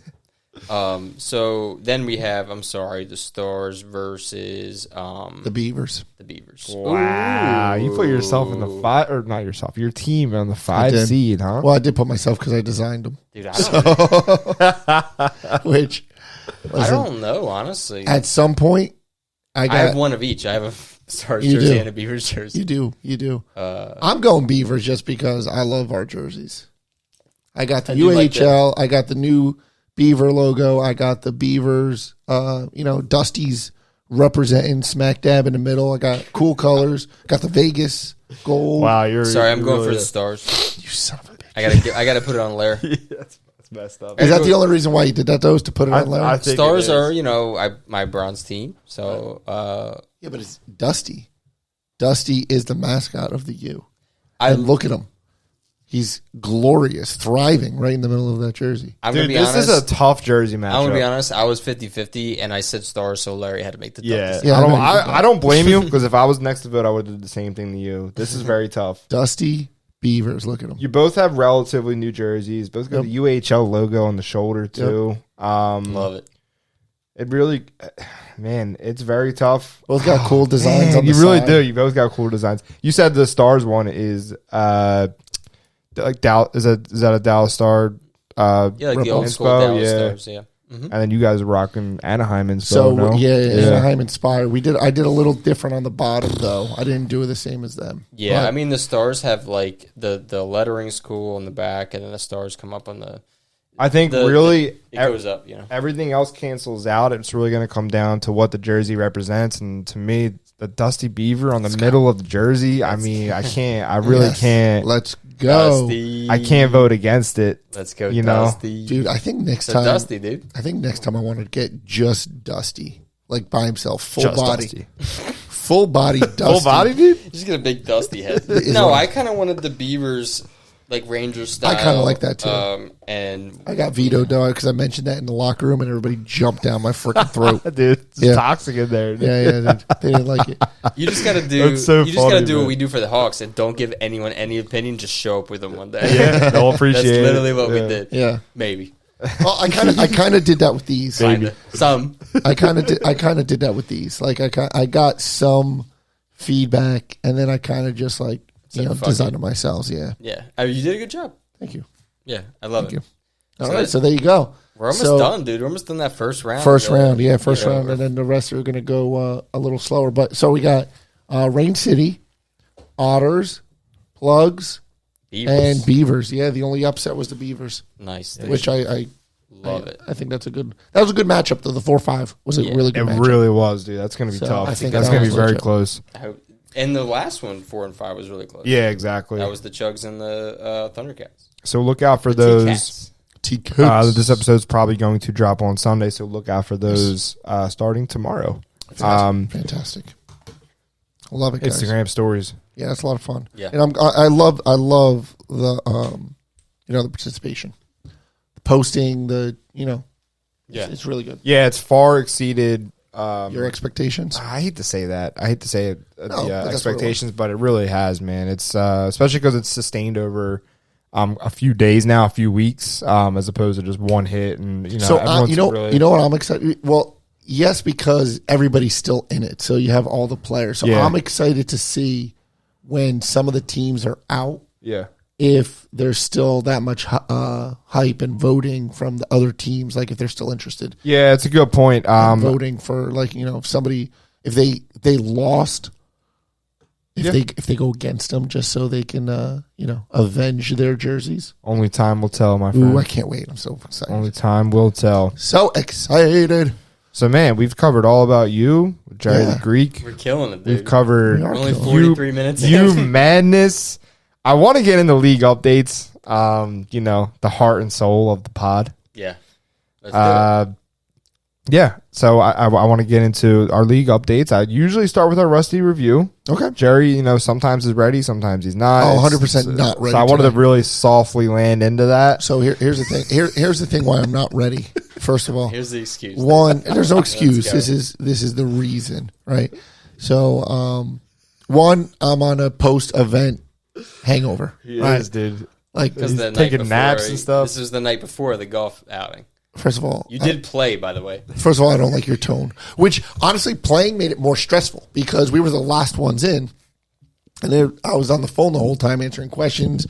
So then we have, the Stars versus The Beavers. The Beavers. Wow, you put yourself in the five, or not yourself, your team on the 5 seed, huh? Well, I did put myself because I designed them. Dude, I don't, Which, I don't know, honestly. at some point, I have one of each. I have a Stars You jersey do. and a Beavers jersey. You do. I'm going Beavers just because I love our jerseys. I got the do like UHL. I got the new Beaver logo. I got the Beavers. Dusty's representing smack dab in the middle. I got cool colors. Got the Vegas gold. Wow, you're Sorry, I'm going really for the Stars. You son of a bitch. I gotta put it on Lair. that's messed up. Is that the only reason why you did that, though, is to put it on there? I think Stars it are, is. my bronze team. So Yeah, but it's Dusty. Dusty is the mascot of the U. I And look at him. He's glorious, thriving right in the middle of that jersey. I'm gonna Dude, be this honest. is a tough jersey matchup. I'm gonna be honest. I was 50-50, and I said Stars, so Larry had to make the tough Yeah, decision. Yeah, I don't. I know you did that. I don't blame you because if I was next to vote, I would have did the same thing to you. This is very tough. Dusty Beavers, look at him. You both have relatively new jerseys. Both got the UHL logo on the shoulder too. Love it. It really, man, it's very tough. Both got cool designs on the You really side. do. You both got cool designs. You said the Stars one is like Dallas. Is that a Dallas Star? Yeah, like the old school inspo, Dallas yeah. Stars. Yeah. And then you guys are rocking Anaheim inspo. So no? Anaheim inspired. I did a little different on the bottom though. I didn't do the same as them. Yeah, But I mean the Stars have like the lettering's cool on the back, and then the Stars come up on the. I think It really goes up, everything else cancels out. It's really going to come down to what the jersey represents. And to me, the Dusty Beaver on the middle of the jersey, I mean, I can't. I really Yes. can't. Let's go, Dusty. I can't vote against it. Let's go, You know? Dusty. dude. I think next So time, Dusty, dude. I think next time I want to get just Dusty, like by himself, full Just body, Dusty. full body, Dusty. Full body, dude? Just get a big Dusty head. Is No, what- I kind of wanted the Beavers, like Rangers style. I kinda like that, too. And I got vetoed though because I mentioned that in the locker room and everybody jumped down my freaking throat. Dude, it's Yeah. toxic in there. Yeah, dude. They didn't like it. you just gotta do. That's so you just gotta funny, do man. what we do for the Hawks, and don't give anyone any opinion. Just show up with them one day. Yeah, they'll appreciate That's it. literally what we Yeah. did. Yeah. Maybe. Well, I kind of did that with these. Kinda. Some. I kind of did that with these. Like I got some feedback, and then I kind of just like fuck designed it. it myself. Yeah. Yeah. I mean, you did a good job. Thank you. Yeah, I love Thank it. you. All So right, so there you go. We're almost So- done, dude. We're almost done that first round. First round, yeah, Get first round, over. and then the rest are going to go a little slower. But so we got Rain City, Otters, Plugs, Beavers. and Beavers. Yeah, the only upset was the Beavers, Nice, dude. which I Love it. I think that was a good matchup though. The 4-5 was a Yeah. really It good matchup. really was, dude. That's going to be So, tough. I think That's that going to was be very legit. close. I hope. And the last one, 4 and 5, was really close. Yeah, exactly. That was the Chugs and the Thundercats. So look out for those. T-Cats. This episode's probably going to drop on Sunday, so look out for those starting tomorrow. Fantastic. I love it, guys. Instagram stories. Yeah, it's a lot of fun. Yeah. And I love the the participation, the posting, Yeah. it's really good. Yeah, it's far exceeded. Your expectations. I hate to say that. I hate to say it, No, but that's what it expectations, but it really has, man. It's especially because it's sustained over a few days now, a few weeks, as opposed to just one hit. And So everyone's you know really, what I'm excited. Well, yes, because everybody's still in it, so you have all the players. So Yeah. I'm excited to see when some of the teams are out, yeah. if there's still that much hype and voting from the other teams, like if they're still interested. Yeah, it's a good point. Voting for if somebody if they lost, if they go against them just so they can avenge their jerseys. Only time will tell, my friend. Ooh, I can't wait! I'm so excited. Only time will tell. So excited. So, man, we've covered all about you, Jerry Yeah. the Greek. We're killing it, dude. We've covered We are Only killing 43 minutes in. you madness. I want to get into league updates. The heart and soul of the pod. Yeah. Let's do it. Yeah. So I want to get into our league updates. I usually start with our Rusty review. Okay. Jerry, sometimes is ready, sometimes he's not. Oh, It's- 100% not ready So I wanted today. to really softly land into that. So here's the thing. Here's the thing why I'm not ready. First of all, Here's the excuse. one, there's no excuse. go. This is the reason, right? So, one, I'm on a post event hangover, right? dude. Like Because He's the night taking before, naps and stuff. This is the night before the golf outing. First of all, You did play, by the way. First of all, I don't like your tone. Which honestly, playing made it more stressful because we were the last ones in, and I was on the phone the whole time answering questions.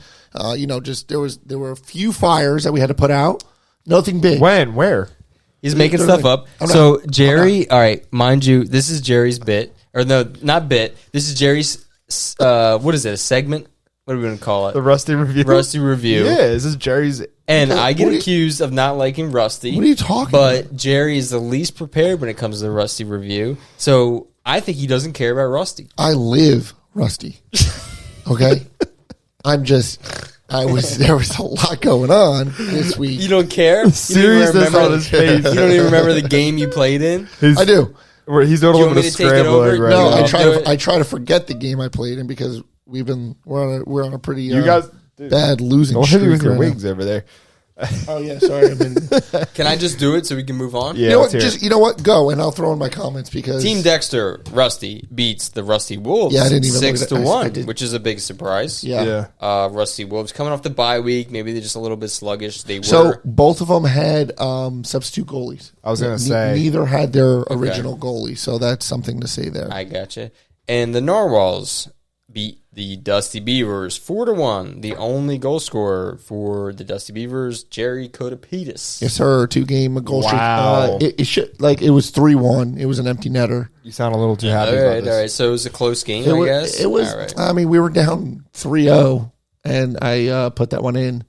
Just there were a few fires that we had to put out. Nothing big. When? Where? He's making stuff up. So Jerry, all right, mind you, this is Jerry's bit, or no, not bit. This is Jerry's. What is it? A segment? What are we going to call it? The Rusty Review. Rusty Review. Yeah, this is Jerry's. And I get accused of not liking Rusty. What are you talking But about? Jerry is the least prepared when it comes to the Rusty Review. So I think he doesn't care about Rusty. I live Rusty. Okay? there was a lot going on this week. You don't care? Seriousness on his face. You don't even remember the game you played in? I do. He's doing a little bit of scrambling right No, now. I try to forget the game I played in because we're on a pretty You guys, bad losing don't hit me with streak your right wigs over there. Oh yeah, sorry. Can I just do it so we can move on? Yeah, you know what? Go and I'll throw in my comments because Team Dexter, Rusty, beats the Rusty Wolves. Yeah, I didn't even look at it. 6-1, which is a big surprise. Yeah. Rusty Wolves coming off the bye week. Maybe they're just a little bit sluggish. They were. So both of them had substitute goalies. I was going to say. Neither had their original goalie, so that's something to say there. I gotcha. And the Narwhals beat the Dusty Beavers 4-1. The only goal scorer for the Dusty Beavers, Jerry Kotopetis. Yes, sir. 2-game goal Wow. streak. It was 3-1. It was an empty netter. You sound a little too happy about this. All right. So it was a close game, I guess. It was. All right. I mean, we were down 3-0, and I put that one in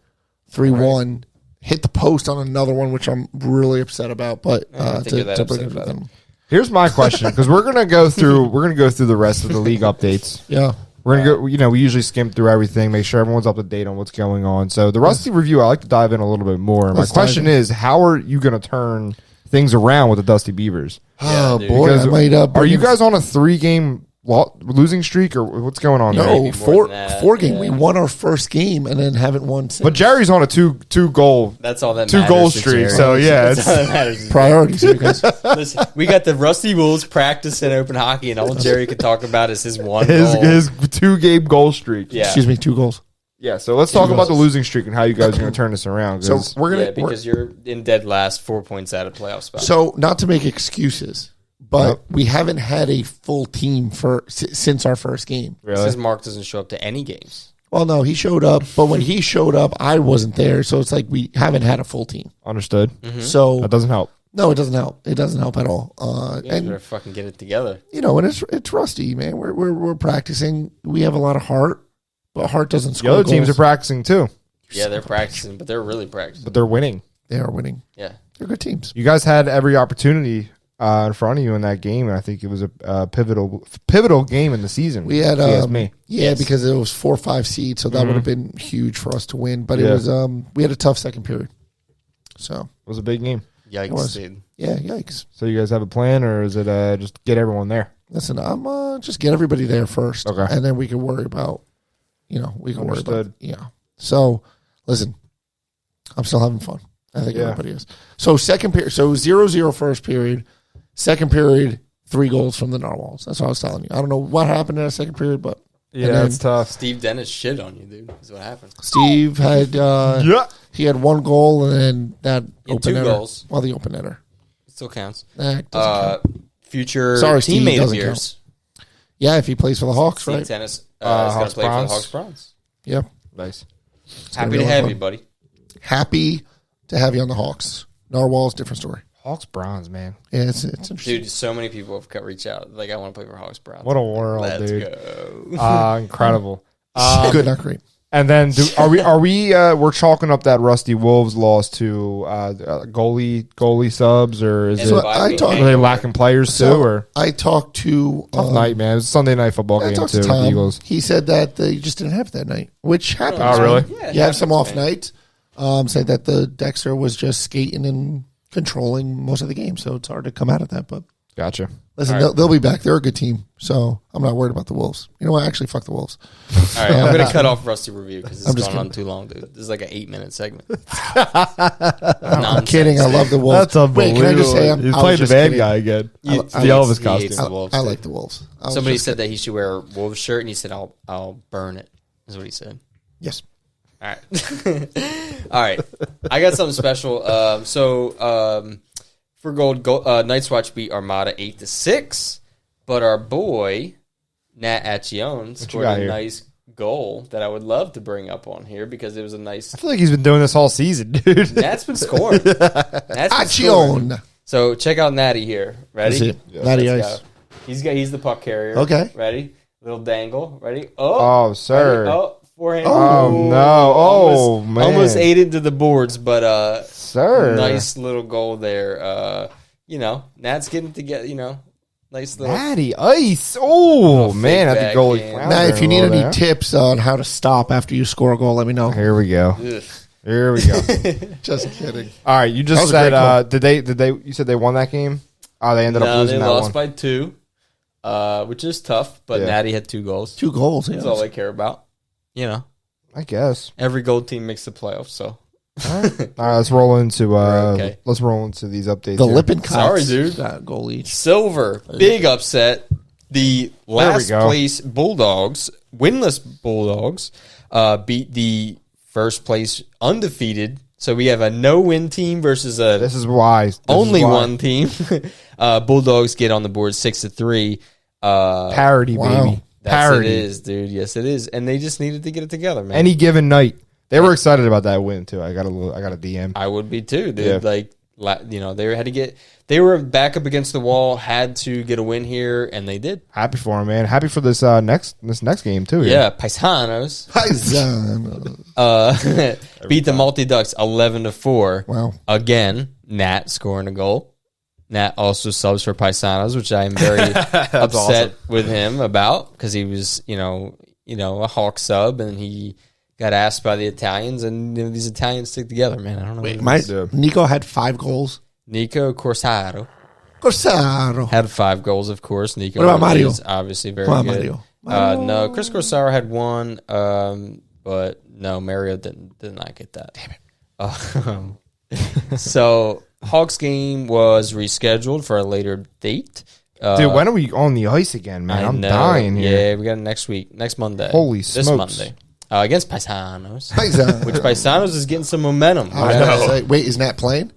3-1. Right. Hit the post on another one, which I'm really upset about. But to bring it them. Here's my question, because we're gonna go through the rest of the league updates. Yeah. We're going to go, we usually skim through everything, make sure everyone's up to date on what's going on. So the Rusty Review, I like to dive in a little bit more. My question is, how are you going to turn things around with the Dusty Beavers? Oh, boy. Are you guys on a 3-game losing streak, or what's going on there? No, four game. We won our first game and then haven't won since. But Jerry's on a two goal. That's all that 2 goal streak. So yeah, it's priorities. Listen, we got the Rusty Wolves practicing open hockey, and all Jerry could talk about is his goal. His 2-game goal streak. Yeah. Excuse me, 2 goals. Yeah, so let's talk about the losing streak and how you guys are going to turn this around. So because you're in dead last, 4 points out of playoff spot. So not to make excuses, but we haven't had a full team since our first game. Really? Since Mark doesn't show up to any games. Well, no, he showed up, but when he showed up, I wasn't there, so it's like we haven't had a full team. Understood. Mm-hmm. So that doesn't help. No, it doesn't help. It doesn't help at all. You guys better fucking get it together. And it's Rusty, man. We're practicing. We have a lot of heart, but heart doesn't score. The other teams goals. are practicing too. Yeah, they're practicing, but they're really practicing. But they're winning. They are winning. Yeah, they're good teams. You guys had every opportunity in front of you in that game, and I think it was a pivotal game in the season. We had me. Yeah, because it was 4 or 5 seeds, so that would have been huge for us to win. But it was we had a tough second period. So it was a big game. Yikes, dude. Yeah, yikes. So you guys have a plan, or is it just get everyone there? Listen, I'm just get everybody there first, and then we can worry about, worry about, So, listen, I'm still having fun. I think everybody is. So second period, 0-0 first period, second period, 3 goals from the Narwhals. That's what I was telling you. I don't know what happened in the second period, but it's tough. Steve Dennis shit on you, dude. That's what happened. Steve had he had 1 goal and then that open 2 netter. goals. Well, the open netter still counts. doesn't count. Future Steve, teammate of yours. Yeah, if he plays for the Hawks, Steve right? Dennis is going to play for the Bronze. Hawks Bronze. Yep. Nice. Happy to have you, buddy. Happy to have you on the Hawks. Narwhals, different story. Hawks Bronze, man. Yeah, it's interesting. Dude, so many people have reached out. Like, I want to play for Hawks Bronze. What a world, Let's dude. go. Incredible. Good, not great. And then we're chalking up that Rusty Wolves loss to goalie subs, or is are they lacking players too? Or I talked to tough night, man. It was a Sunday night football game too. With the Eagles. He said that they just didn't have it that night, which happens. Oh, really? Yeah, you have some off nights. Said that the Dexter was just skating and controlling most of the game, so it's hard to come out of that. But gotcha. Listen, they'll be back. They're a good team, so I'm not worried about the Wolves. You know what? Actually, fuck the Wolves. All right, I'm going to cut off Rusty Review because it's gone on too long, dude. This is like an 8-minute segment. I'm kidding. I love the Wolves. That's unbelievable. Wait, can I just say he's playing the bad guy again? The Elvis costume. I like the Wolves. Somebody said that he should wear a Wolves shirt, and he said, "I'll burn it." Is what he said. Yes. All right. All right. I got something special. For gold, Night's Watch beat Armada 8-6, but our boy Nat Accione scored a nice goal that I would love to bring up on here because it was a nice. I feel like he's been doing this all season, dude. Nat's been scoring. Accione. So check out Natty here. Ready? Yeah. Natty Ice. He's the puck carrier. Okay. Ready? Little dangle. Ready? Oh, sir. Ready? Oh, forehand. Oh, no. Man. Almost ate into the boards, but sir. Nice little goal there. Nat's getting together, nice little Natty Ice. Oh, man. At the goalie. Now, if you need any tips on how to stop after you score a goal, let me know. Here we go. Ugh. Here we go. Just kidding. All right, you just said did they you said they won that game? Oh, they ended up losing that one. They lost by 2, which is tough, but Natty had 2 goals. 2 goals, yeah. That's all I care about. I guess. Every gold team makes the playoffs, so. All right, let's roll into these updates. The Lippincott. Sorry, dude. Goal each. Silver, big upset. The last place Bulldogs, winless Bulldogs, beat the first place undefeated. So we have a no-win team versus only one team. Bulldogs get on the board 6-3. Parity, baby. Parity. It is, dude. Yes, it is. And they just needed to get it together, man. Any given night. They were excited about that win too. I got a DM. I would be too, dude. Yeah. They were back up against the wall, had to get a win here, and they did. Happy for them, man. Happy for this next game too. Yeah, Paisanos. Beat the Multi Ducks 11-4. Wow. Again, Nat scoring a goal. Nat also subs for Paisanos, which I am very upset with him about because he was, a Hawk sub, and he got asked by the Italians, and these Italians stick together, man. I don't know. Nico had 5 goals. Nico Corsaro Corsaro had 5 goals, of course. Nico what about Mario? Is obviously very good. Mario. No, Chris Corsaro had 1, but no, Mario did not get that. Damn it. So Hawks game was rescheduled for a later date. Dude, when are we on the ice again, man? I'm dying here. Yeah, we got it next Monday. Holy smokes. This Monday. Against Paisanos. Which Paisanos is getting some momentum. I know. Wait, is Nat playing?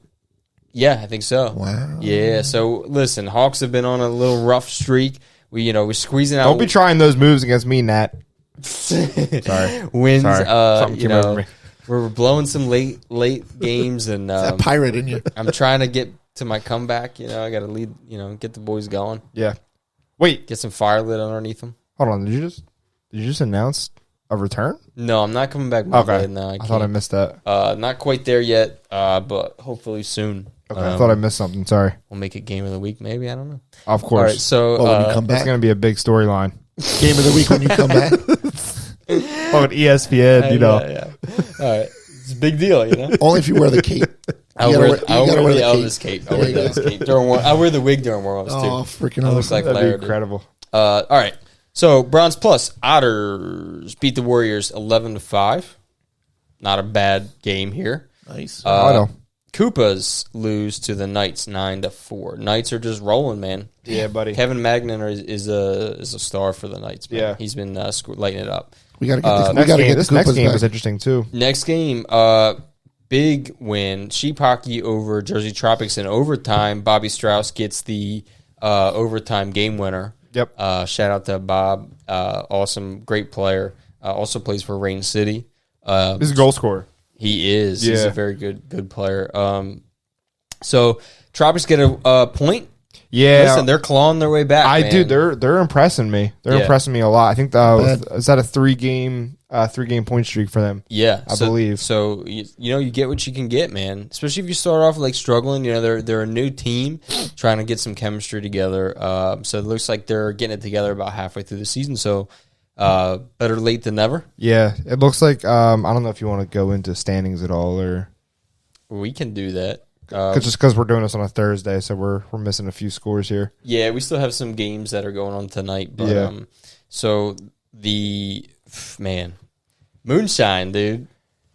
Yeah, I think so. Wow. Yeah, so listen, Hawks have been on a little rough streak. We're squeezing out. Don't be trying those moves against me, Nat. Sorry. Wins. Sorry. We're blowing some late games, and that pirate in you. I'm trying to get to my comeback. I got to lead. Get the boys going. Yeah. Wait. Get some fire lit underneath them. Hold on. Did you just announce a return? No, I'm not coming back Monday. Okay. No, I thought I missed that. Not quite there yet, but hopefully soon. Okay. I thought I missed something. Sorry. We'll make it game of the week, maybe. I don't know. Of course. All right, so when you come back, that's going to be a big storyline. Game of the week when you come back. On ESPN, Yeah. All right. It's a big deal, Only if you wear the cape. I'll wear the Elvis cape. I wear the wig during warm-ups, too. Oh, freaking awesome. Looks like That'd Larry, be incredible. All right. So, Bronze Plus, Otters beat the Warriors 11-5. Not a bad game here. Nice. I know. Koopas lose to the Knights 9-4. Knights are just rolling, man. Yeah, buddy. Kevin Magnan is a star for the Knights, man. Yeah. He's been lighting it up. We got to get this next game was interesting, too. Next game, big win. Sheep hockey over Jersey Tropics in overtime. Bobby Strauss gets the overtime game winner. Yep. Shout out to Bob. Awesome, great player. Also plays for Rain City. He's a goal scorer. He is. Yeah. He's a very good player. So Tropics get a point. Yeah. Listen, they're clawing their way back. They're impressing me. They're impressing me a lot. I think is that a 3-game point streak for them? Yeah, I believe. So you get what you can get, man. Especially if you start off struggling. They're a new team trying to get some chemistry together. So it looks like they're getting it together about halfway through the season. So better late than never. Yeah, it looks like. I don't know if you want to go into standings at all, or we can do that. Just because we're doing this on a Thursday, so we're missing a few scores here. Yeah, we still have some games that are going on tonight. But so the Moonshine, dude,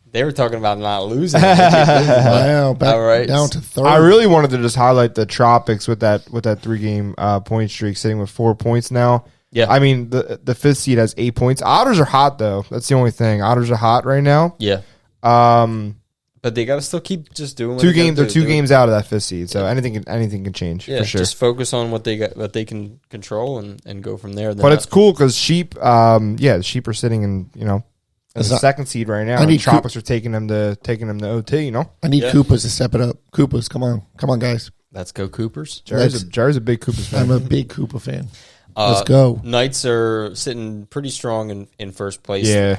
they were talking about not losing. Wow, down to 30. I really wanted to just highlight the Tropics with that 3-game point streak, sitting with 4 points now. Yeah. I mean, the fifth seed has 8 points. Otters are hot, though. That's the only thing. Otters are hot right now. Yeah. But they got to still keep just doing what two games. They're 2 games out of that fifth seed, so anything can change Yeah, for sure. just focus on what they got, what they can control, and go from there. But it's cool because sheep, the sheep are sitting in the second seed right now. And Tropics are taking them to OT. I need Koopas to step it up. Koopas, come on, guys. Let's go, Coopers. Jerry's a big Koopas fan. I'm a big Koopa fan. Let's go. Knights are sitting pretty strong in first place. Yeah.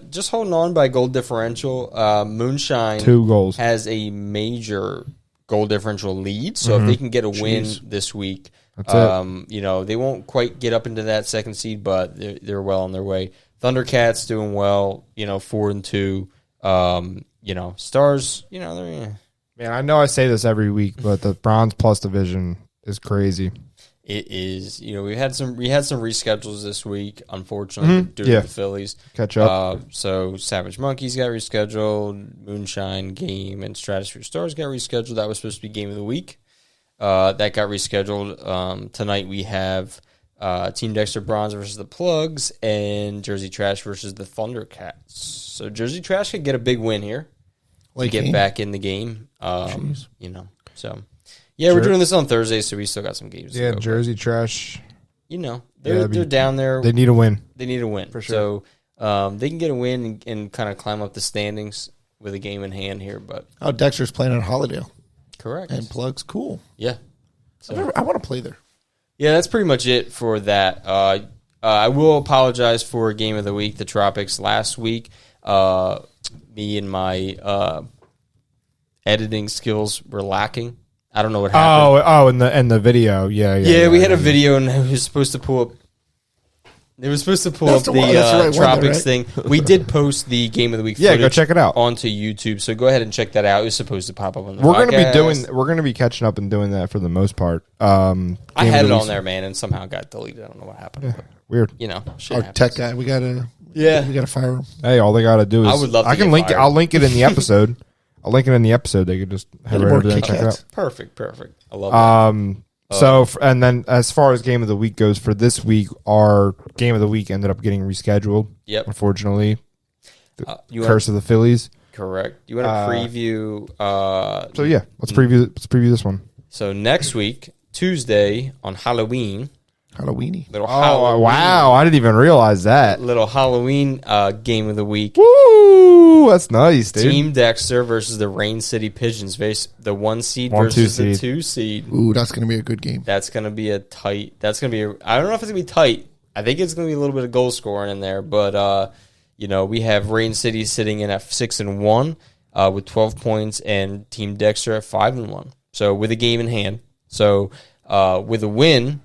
Just holding on by goal differential. Moonshine 2 goals has a major goal differential lead. So if they can get a win this week, That's it. they won't quite get up into that second seed, but they're well on their way. Thundercats doing well, 4-2. Stars, they're. Man, I know I say this every week, but the Bronze Plus division is crazy. It is. We had some reschedules this week, unfortunately, due to the Phillies. Catch up. So Savage Monkeys got rescheduled. Moonshine Game and Stratosphere Stars got rescheduled. That was supposed to be Game of the Week. That got rescheduled. Tonight we have Team Dexter Bronze versus the Plugs and Jersey Trash versus the Thundercats. So Jersey Trash could get a big win here to get back in the game. So. Yeah, we're doing this on Thursday, so we still got some games. Yeah, to go, Jersey Trash. They're down there. They need a win. They need a win for sure. So they can get a win and kind of climb up the standings with a game in hand here. But Dexter's playing at Hollydale. Correct. And Plugs, cool. Yeah. So I want to play there. Yeah, that's pretty much it for that. I will apologize for Game of the Week, the Tropics last week. Me and my editing skills were lacking. I don't know what happened. Oh, in the video, yeah. We had a video, and it was supposed to pull up. It was supposed to pull up the Tropics thing. We did post the Game of the Week. Yeah, go check it out onto YouTube. So go ahead and check that out. It was supposed to pop up on the podcast. We're gonna be catching up and doing that for the most part. I had it on there, man, and somehow it got deleted. I don't know what happened. Yeah, weird. Our tech guy, we gotta fire him. Hey, all they gotta do is I would love. I can link it. I'll link it in the episode. I'll link it in the episode. They could just head right over there and check it out. Perfect. I love that. And then as far as Game of the Week goes, for this week, our Game of the Week ended up getting rescheduled. Yep. Unfortunately. Curse of the Phillies. Correct. You want to preview? Let's preview this one. So next week, Tuesday on Hall-U-Ween. Halloweeny. Wow. I didn't even realize that. Little Hall-U-Ween Game of the Week. Woo! That's nice, dude. Team Dexter versus the Rain City Pigeons. The 1 seed versus the 2 seed. Ooh, that's going to be a good game. That's going to be I don't know if it's going to be tight. I think it's going to be a little bit of goal scoring in there. But, we have Rain City sitting in at 6-1 with 12 points and Team Dexter at 5-1. So with a game in hand. So with a win,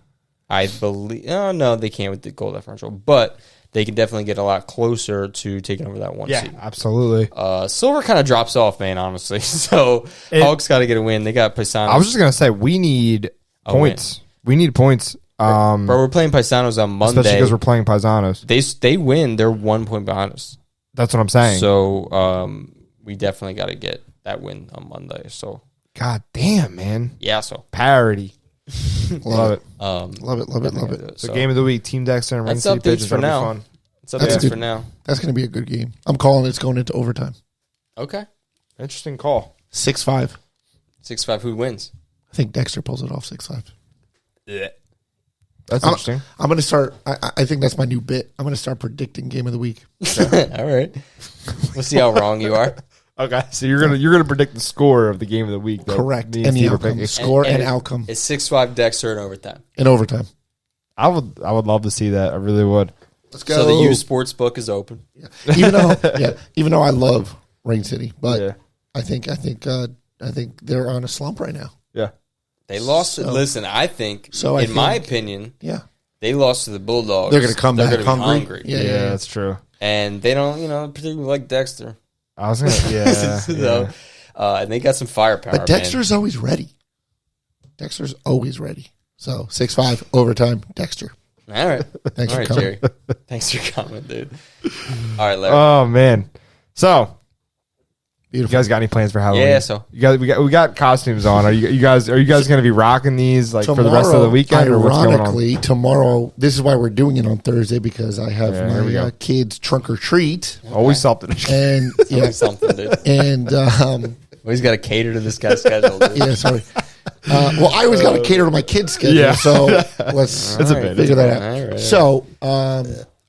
I believe. Oh, no, they can't with the goal differential. But they can definitely get a lot closer to taking over that 1 seed. Yeah, absolutely. Silver kind of drops off, man, honestly. So Hawks got to get a win. They got Paisanos. I was just going to say, we need points. We need points. Bro, we're playing Paisanos on Monday. Especially because we're playing Paisanos. They win. They're 1 point behind us. That's what I'm saying. So we definitely got to get that win on Monday. So God damn, man. Yeah, so. Parity. Love it. Love it. So Game of the Week, Team Dexter and Rain City Pigeons. For now. Fun. That's updates for now. That's going to be a good game. I'm calling it's going into overtime. Okay. Interesting call. 6-5. 6-5. Who wins? I think Dexter pulls it off 6-5. Yeah. That's interesting. I'm going to start. I think that's my new bit. I'm going to start predicting Game of the Week. All right. We'll see how wrong you are. Okay, so you're gonna predict the score of the Game of the Week. Correct, and the outcome. Score and outcome. It's 6-5 Dexter in overtime. In overtime. I would love to see that. I really would. Let's go. So the U Sports book is open. Yeah. Even though I love Rain City, but I think they're on a slump right now. Yeah, they lost. Listen, I think. In my opinion, they lost to the Bulldogs. They're going to come back hungry. Yeah, that's true. And they don't, particularly like Dexter. I was gonna, and they got some firepower. But Dexter's always ready. Dexter's always ready. So 6-5 overtime, Dexter. All right. Thanks for coming. Jerry. Thanks for coming, dude. All right, Larry. Oh man. So Beautiful. You guys got any plans for Halloween? Yeah, so we got costumes on. Are you guys going to be rocking these like tomorrow, for the rest of the weekend, or what's going on? Ironically, tomorrow. This is why we're doing it on Thursday, because I have my kids trunk or treat. Always something. And something, dude. And Always got to cater to this guy's schedule. Dude. yeah, sorry. Well, I always got to cater to my kids' schedule, Yeah. so let's figure that out. Right. So,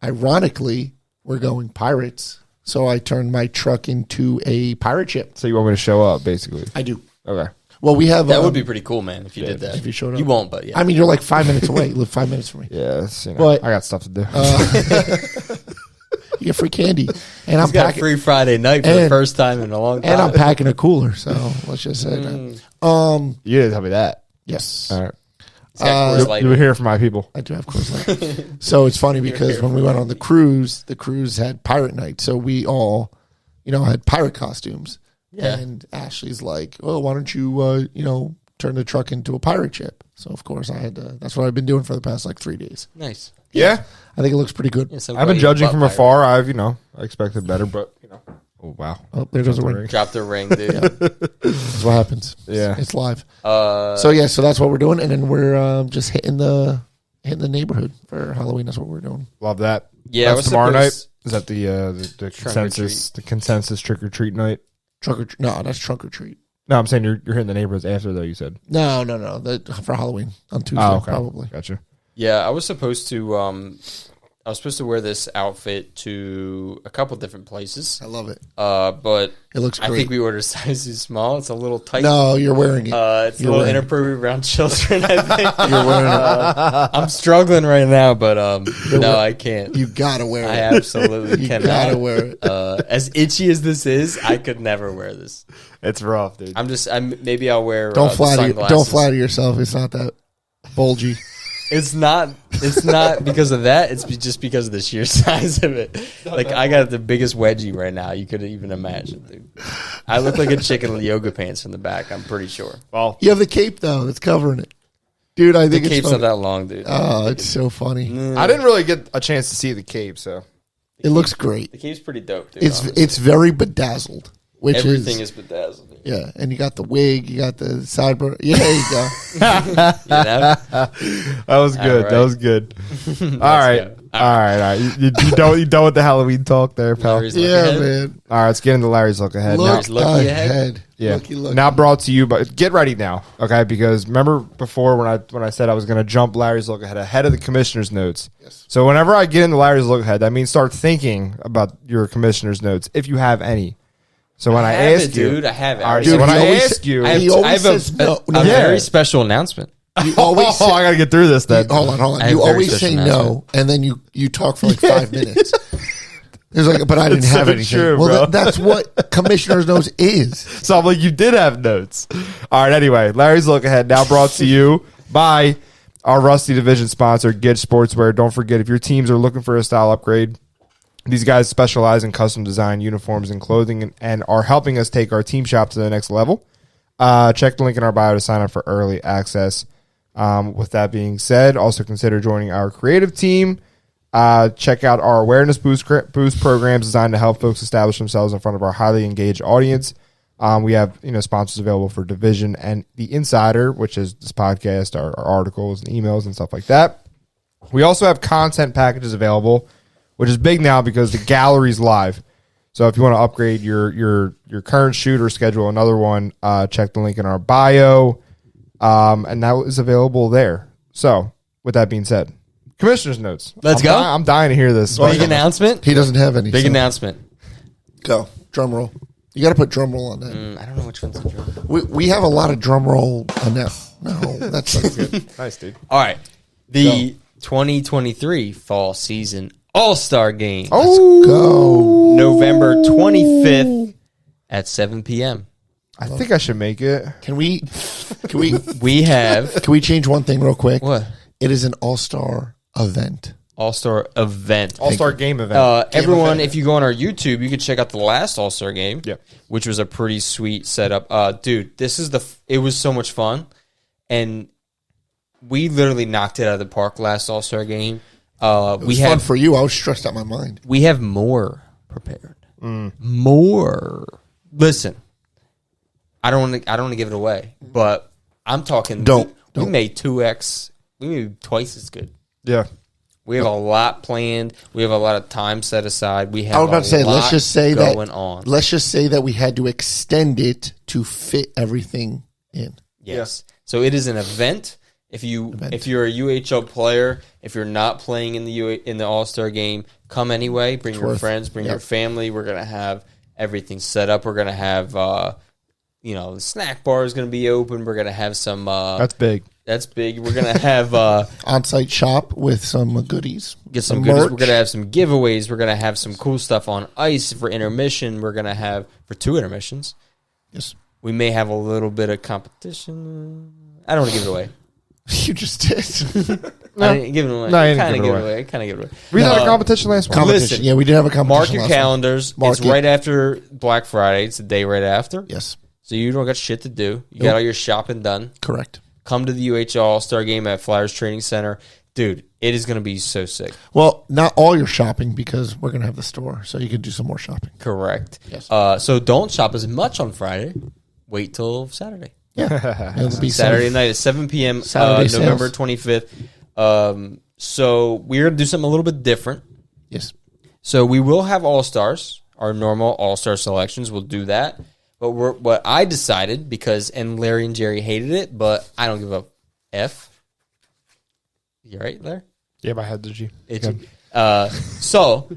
ironically, we're going pirates. So I turned my truck into a pirate ship. So you want me to show up, basically? I do. Okay. Well, we have That would be pretty cool, man, if you did that. if you showed up. You won't, but yeah. I mean, you're like 5 minutes away. You live 5 minutes from me. Yeah, But- I got stuff to do. You get free candy, and I'm He's got packing. free Friday night for the and- first time in a long time. And I'm packing a cooler. So let's just say that. You didn't tell me that. Yes. All right. He's got Coors Light. You were here for my people. I do have Coors Light. So it's funny because when we went on the cruise had pirate night. So we all, had pirate costumes. Yeah. And Ashley's like, "Well, why don't you, turn the truck into a pirate ship?" So of course I had to. That's what I've been doing for the past 3 days. Nice. Yeah. I think it looks pretty good. Yeah, so I've been great judging butt from pirate. afar. I expected better, but Oh wow. Oh, there goes a ring. Drop the ring, dude. That's what happens. Yeah. It's live. Uh, So that's what we're doing, and then we're just hitting the neighborhood for Halloween. That's what we're doing. Love that. Yeah, I That's was tomorrow night. supposed- Is that the consensus? The consensus trick or treat night. No, that's trunk or treat. No, I'm saying you're hitting the neighborhoods after though. You said. No. For Halloween on Tuesday, Oh, okay. probably. Gotcha. Yeah, I was supposed to wear this outfit to a couple different places. I love it. But It looks I great. think we ordered a size too small. It's a little tight. No, you're wearing it. It's a little inappropriate around children, I think. You're wearing it. I'm struggling right now, but no, I can't. You gotta wear I it. absolutely You cannot. gotta wear it. As itchy as this is, I could never wear this. It's rough, dude. Maybe I'll wear Don't flatter. sunglasses. Don't flatter yourself. It's not that bulgy. It's not because of that. It's just because of the sheer size of it. Like, I got the biggest wedgie right now you could even imagine, dude. I look like a chicken in yoga pants from the back, I'm pretty sure. Well, You have the cape though. That's covering it, dude. I The think it's cape's funny. not that long, dude. Oh, it's so funny. I didn't really get a chance to see the cape, so It looks great. The cape's pretty dope, dude. It's very bedazzled, which Everything is bedazzled. Dude. yeah. And you got the wig, you got the sideburn. Yeah, there you go. You know? that was good. right. That was good. All right. go. All right. You done with the Halloween talk there, pal? Larry's looking Yeah, ahead. man. All right, let's get into Larry's look ahead. Look Larry's looky ahead. ahead. Yeah. Looky, looky. Now brought to you, but get ready now, okay? Because remember before when I said I was going to jump Larry's look ahead of the commissioner's notes. Yes. So whenever I get into Larry's look ahead, that means start thinking about your commissioner's notes if you have any. So when I have ask it, you, dude. I have it. All right, Dude, so when he I always- ask you, He always says no. a Yeah. very special announcement. You always oh, say, I got to get through this then. hold on. I have You very always special say announcement. no, and then you talk for like 5 minutes. It's like, but I didn't It's have so anything. true, well, bro. that's what commissioner's nose is. So I'm like, you did have notes. All right, anyway, Larry's look ahead now brought to you by our Rusty Division sponsor, Gidge Sportswear. Don't forget, if your teams are looking for a style upgrade, these guys specialize in custom design uniforms and clothing and are helping us take our team shop to the next level. Check the link in our bio to sign up for early access. With that being said, also consider joining our creative team. Check out our awareness boost programs designed to help folks establish themselves in front of our highly engaged audience. We have sponsors available for Division and the Insider, which is this podcast, our articles and emails and stuff like that. We also have content packages available, which is big now because the gallery's live. So if you want to upgrade your current shoot or schedule another one, check the link in our bio, and that is available there. So with that being said, commissioner's notes. Let's go. I'm dying to hear this. Big announcement. He doesn't have any. Big so announcement. Go drum roll. You got to put drum roll on that. I don't know which one's the drum. We have a lot of drum roll on that. No, that's not good. Nice, dude. All right. The 2023 fall season All-Star Game. Oh, Go. November 25th at 7 p.m. I think I should make it. Can we We have change one thing real quick? what? It is an all-star event. All-Star event. All-Star game event. Everyone, if you go on our YouTube, you can check out the last All-Star Game, Yep. which was a pretty sweet setup. Dude, this is it was so much fun, and we literally knocked it out of the park last All-Star Game. It was fun for you. I was stressed out my mind. We have more prepared. More. listen, I don't want to give it away, but I'm talking. Don't. We made 2x. We made twice as good. Yeah. We have a lot planned. We have a lot of time set aside. We have. I was about to say, let's just say that. On. Let's just say that we had to extend it to fit everything in. Yes. So it is an event. If you're a UHL player, if you're not playing in the All-Star game, come anyway. Bring your friends, bring your family. We're gonna have everything set up. We're gonna have the snack bar is gonna be open. We're gonna have some. That's big. That's big. We're gonna have on-site shop with some goodies. Get some goodies. We're gonna have some giveaways. We're gonna have some cool stuff on ice for intermission. We're gonna have for 2 intermissions. Yes. We may have a little bit of competition. I don't want to give it away. You just did. I didn't give it away. No, I kind didn't of give give it it away. I kind of give it away. We had a competition last one. Listen, yeah, we did have a competition. Mark your last calendars. Mark It's it. right after Black Friday. It's the day right after. Yes, So you don't got shit to do. You got all your shopping done. correct. Come to the UHL All-Star Game at Flyers Training Center. Dude, it is going to be so sick. Well, not all your shopping because we're gonna have the store, so you can do some more shopping. Correct. Yes. So don't shop as much on Friday. Wait till Saturday. Yeah, it'll be Saturday night at 7 p.m. Saturday November sales. 25th. So we're going to do something a little bit different. Yes, So we will have All-Stars, our normal All-Star selections. We'll do that. But what I decided, and Larry and Jerry hated it, but I don't give a F. You right, Larry? Yeah, my head, did you? So,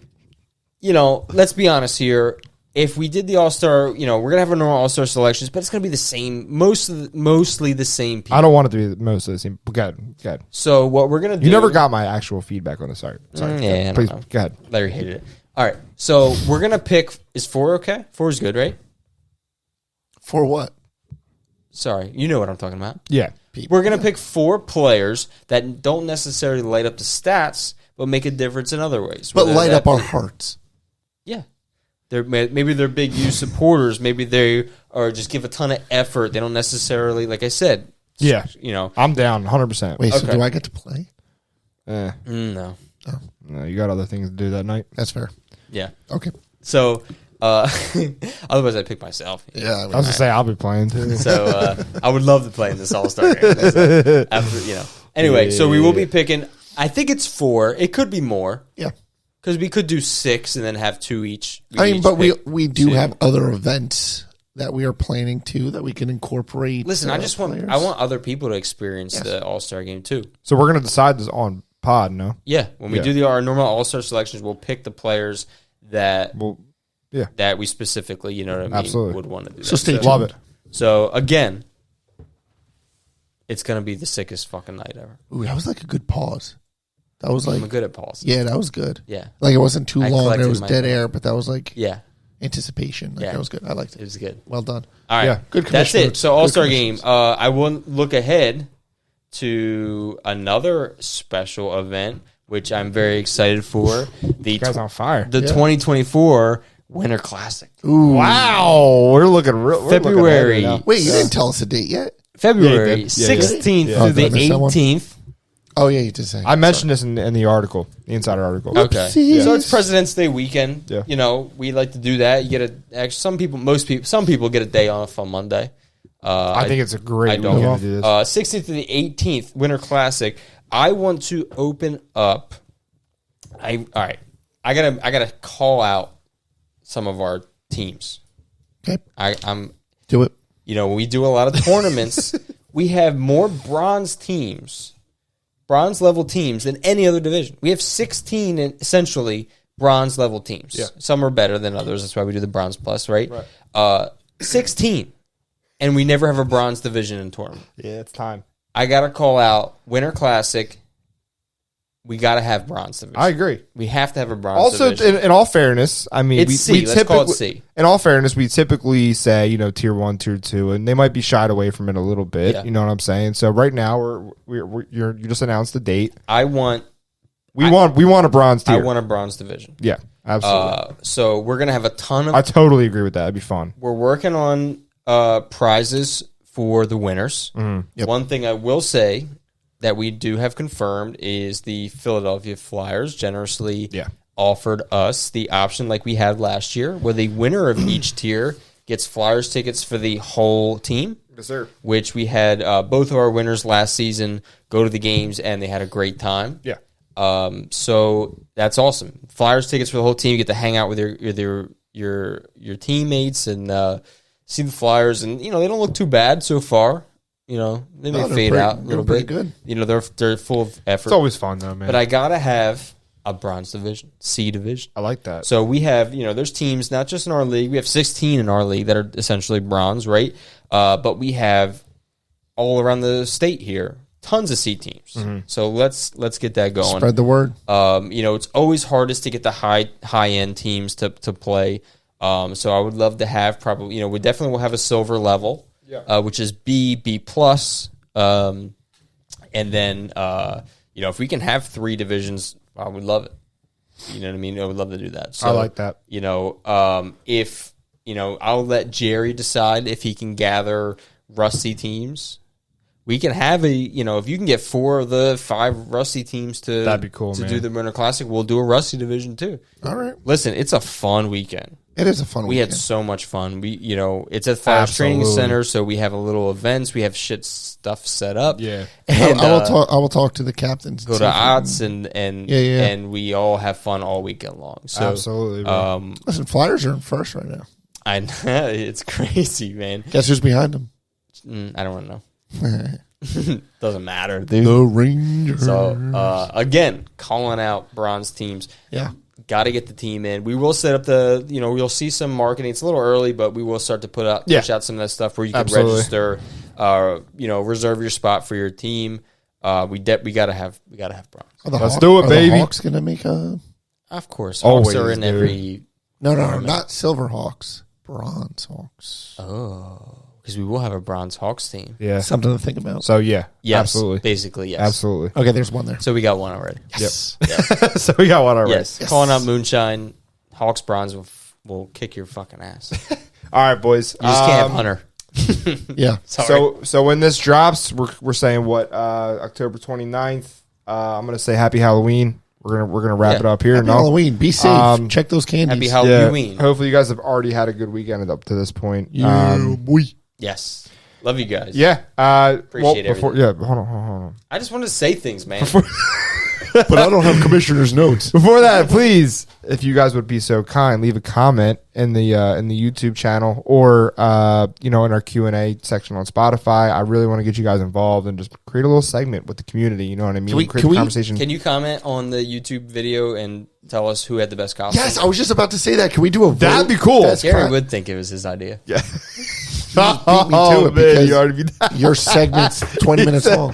let's be honest here. If we did the All-Star, we're going to have our normal All-Star selections, but it's going to be the same, mostly the same people. I don't want it to be most of the same. Go ahead. So what we're going to do... You never got my actual feedback on this. Sorry. Yeah, Please, I don't know. go ahead. Larry hated it. All right, so we're going to pick... Is 4 okay? 4 is good, right? for what? Sorry, you know what I'm talking about. Yeah. We're going to pick 4 players that don't necessarily light up the stats, but make a difference in other ways. But Whether light that up our be- hearts. Yeah. Maybe they're big U supporters. Maybe they are just give a ton of effort. They don't necessarily, like I said. Yeah. I'm down 100%. Wait, so Okay. do I get to play? No. No, you got other things to do that night. That's fair. Yeah. Okay. So, otherwise I'd pick myself. Yeah, I was going to say, I'll be playing too. So, I would love to play in this All-Star game. So, Anyway, so we will be picking, I think it's 4. It could be more. yeah. Because we could do 6 and then have 2 each. But we do have other events that we are planning to that we can incorporate. Listen, I just want players. I want other people to experience the All-Star game too. So we're going to decide this on pod, no? Yeah, when we do our normal All-Star selections, we'll pick the players that that we specifically, Absolutely. would want to do. So that. stay tuned. Love it. So again, it's gonna be the sickest fucking night ever. Ooh, that was like a good pause. That was like I'm good at pause. yeah, that was good. Yeah, Like it wasn't too I long. There collected was my dead thought. air, but that was like yeah, anticipation. Like Yeah. that was good. I liked it it. was good. Well done. All right, Yeah. Good that's commissioner. it. So Good All-Star game. commissions. I will look ahead to another special event, which I'm very excited for. The You guys on fire. the 2024 Winter Classic. Wow. We're looking real. February. Wait, you didn't tell us the date yet? February Yeah, you did. 16th Yeah. through the Did I miss that one? 18th. Oh yeah, you did say. I mentioned this in the article, the insider article. Okay. Oopsies. So it's President's Day weekend. Yeah. We like to do that. You get some people get a day off on Monday. I think it's a great I don't. weekend to do this. 16th to the 18th Winter Classic. I want to open up. All right. I gotta call out some of our teams. Okay, I'm do it. when we do a lot of tournaments, we have more bronze level teams than any other division. We have 16 essentially bronze level teams. Yeah. Some are better than others. That's why we do the bronze plus, right? 16. And we never have a bronze division in tournament. Yeah, it's time. I got to call out Winter Classic. We got to have bronze division. I agree. We have to have a bronze Also, division. in all fairness, I mean, It's C. Let's call it C. In all fairness, we typically say tier 1, tier 2, and they might be shied away from it a little bit. Yeah. You know what I'm saying? So right now, you just announced the date. I want We want a bronze tier. I want a bronze division. Yeah, absolutely. So we're going to have a ton of I totally agree with that. It'd be fun. We're working on prizes for the winners. Yep. One thing I will say that we do have confirmed is the Philadelphia Flyers generously offered us the option like we had last year, where the winner of each tier gets Flyers tickets for the whole team. Yes, sir. Which we had both of our winners last season go to the games, and they had a great time. Yeah. So that's awesome. Flyers tickets for the whole team. You get to hang out with your teammates and see the Flyers, and they don't look too bad so far. They may fade out a little bit. Good. They're full of effort. It's always fun though, man. But I gotta have a bronze division, C division. I like that. So we have, there's teams not just in our league. We have 16 in our league that are essentially bronze, right? But we have all around the state here tons of C teams. Mm-hmm. So let's get that going. Spread the word. It's always hardest to get the high end teams to play. So I would love to have probably, we definitely will have a silver level, which is B plus. And then, if we can have 3 divisions, I would love it. You know what I mean? I would love to do that. So, I like that. If, I'll let Jerry decide if he can gather rusty teams. We can have if you can get 4 of the 5 rusty teams that'd be cool, man. do the Winter Classic, we'll do a rusty division too. All right. Listen, it's a fun weekend. It is a fun weekend. We had so much fun. It's at Flyers Training Center, so we have a little events. We have stuff set up. Yeah. And, I will talk to the captains. Go to OTS and we all have fun all weekend long. So, absolutely. Bro. Listen, Flyers are in first right now. I know, it's crazy, man. Guess who's behind them? I don't want to know. Doesn't matter, dude. The Rangers. So, again, calling out bronze teams. Yeah. Got to get the team in. We will set up we'll see some marketing. It's a little early, but we will start to push out some of that stuff where you can register, reserve your spot for your team. We got to have bronze. Let's do it, baby. The Hawks going to make a... Of course. Always, Hawks are in dude. every... No, not Silver Hawks. Bronze Hawks. Oh, because we will have a bronze Hawks team. Yeah. Something to think about. So, yeah. Yes, absolutely. Basically, yes. Absolutely. Okay, there's one there. So we got one already. Yes. Yep. So we got one already. Yes. Calling out Moonshine. Hawks bronze will kick your fucking ass. All right, boys. You just can't have Hunter. Yeah. So when this drops, we're saying what, October 29th. I'm gonna say Happy Halloween. We're gonna wrap it up here. Happy Halloween. Be safe. Check those candies. Happy Halloween. Hopefully you guys have already had a good weekend up to this point. Boy. Yes. Love you guys. Yeah. Appreciate everything. Yeah. Hold on. I just wanted to say things, man. But I don't have commissioner's notes. Before that, please, if you guys would be so kind, leave a comment in the YouTube channel or in our Q&A section on Spotify. I really want to get you guys involved and just create a little segment with the community. You know what I mean? Create a conversation. Can you comment on the YouTube video and tell us who had the best costume? Yes, I was just about to say that. Can we do a vote? That'd be cool. Gary would think it was his idea. Yeah. Beat me to it because you already beat that. your segment's 20 minutes long.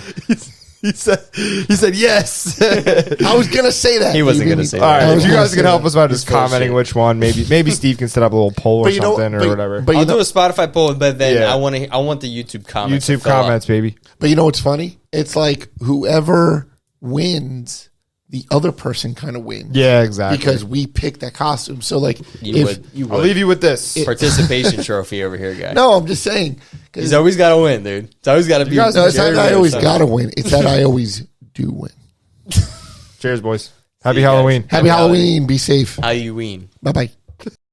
He said yes. I was gonna say that. He wasn't gonna say that. All right, I if was you gonna guys say can help that. us by just It's bullshit. commenting which one, maybe Steve can set up a little poll or something or whatever. But I'll do a Spotify poll, but then Yeah. I want the YouTube comments. YouTube to fill up. comments, baby. But you know what's funny? It's like whoever wins, the other person kind of wins. Yeah, exactly. Because we picked that costume. So like, You if, would. I'll leave you with this. Participation trophy over here, guy. no, I'm just saying. He's always got to win, dude. It's always got to be. No, it's not that I always Jerry got to win. It's that I always do win. Cheers, boys. Happy you guys. Halloween. Happy Halloween. Be safe. Hall-U-Ween. Bye bye.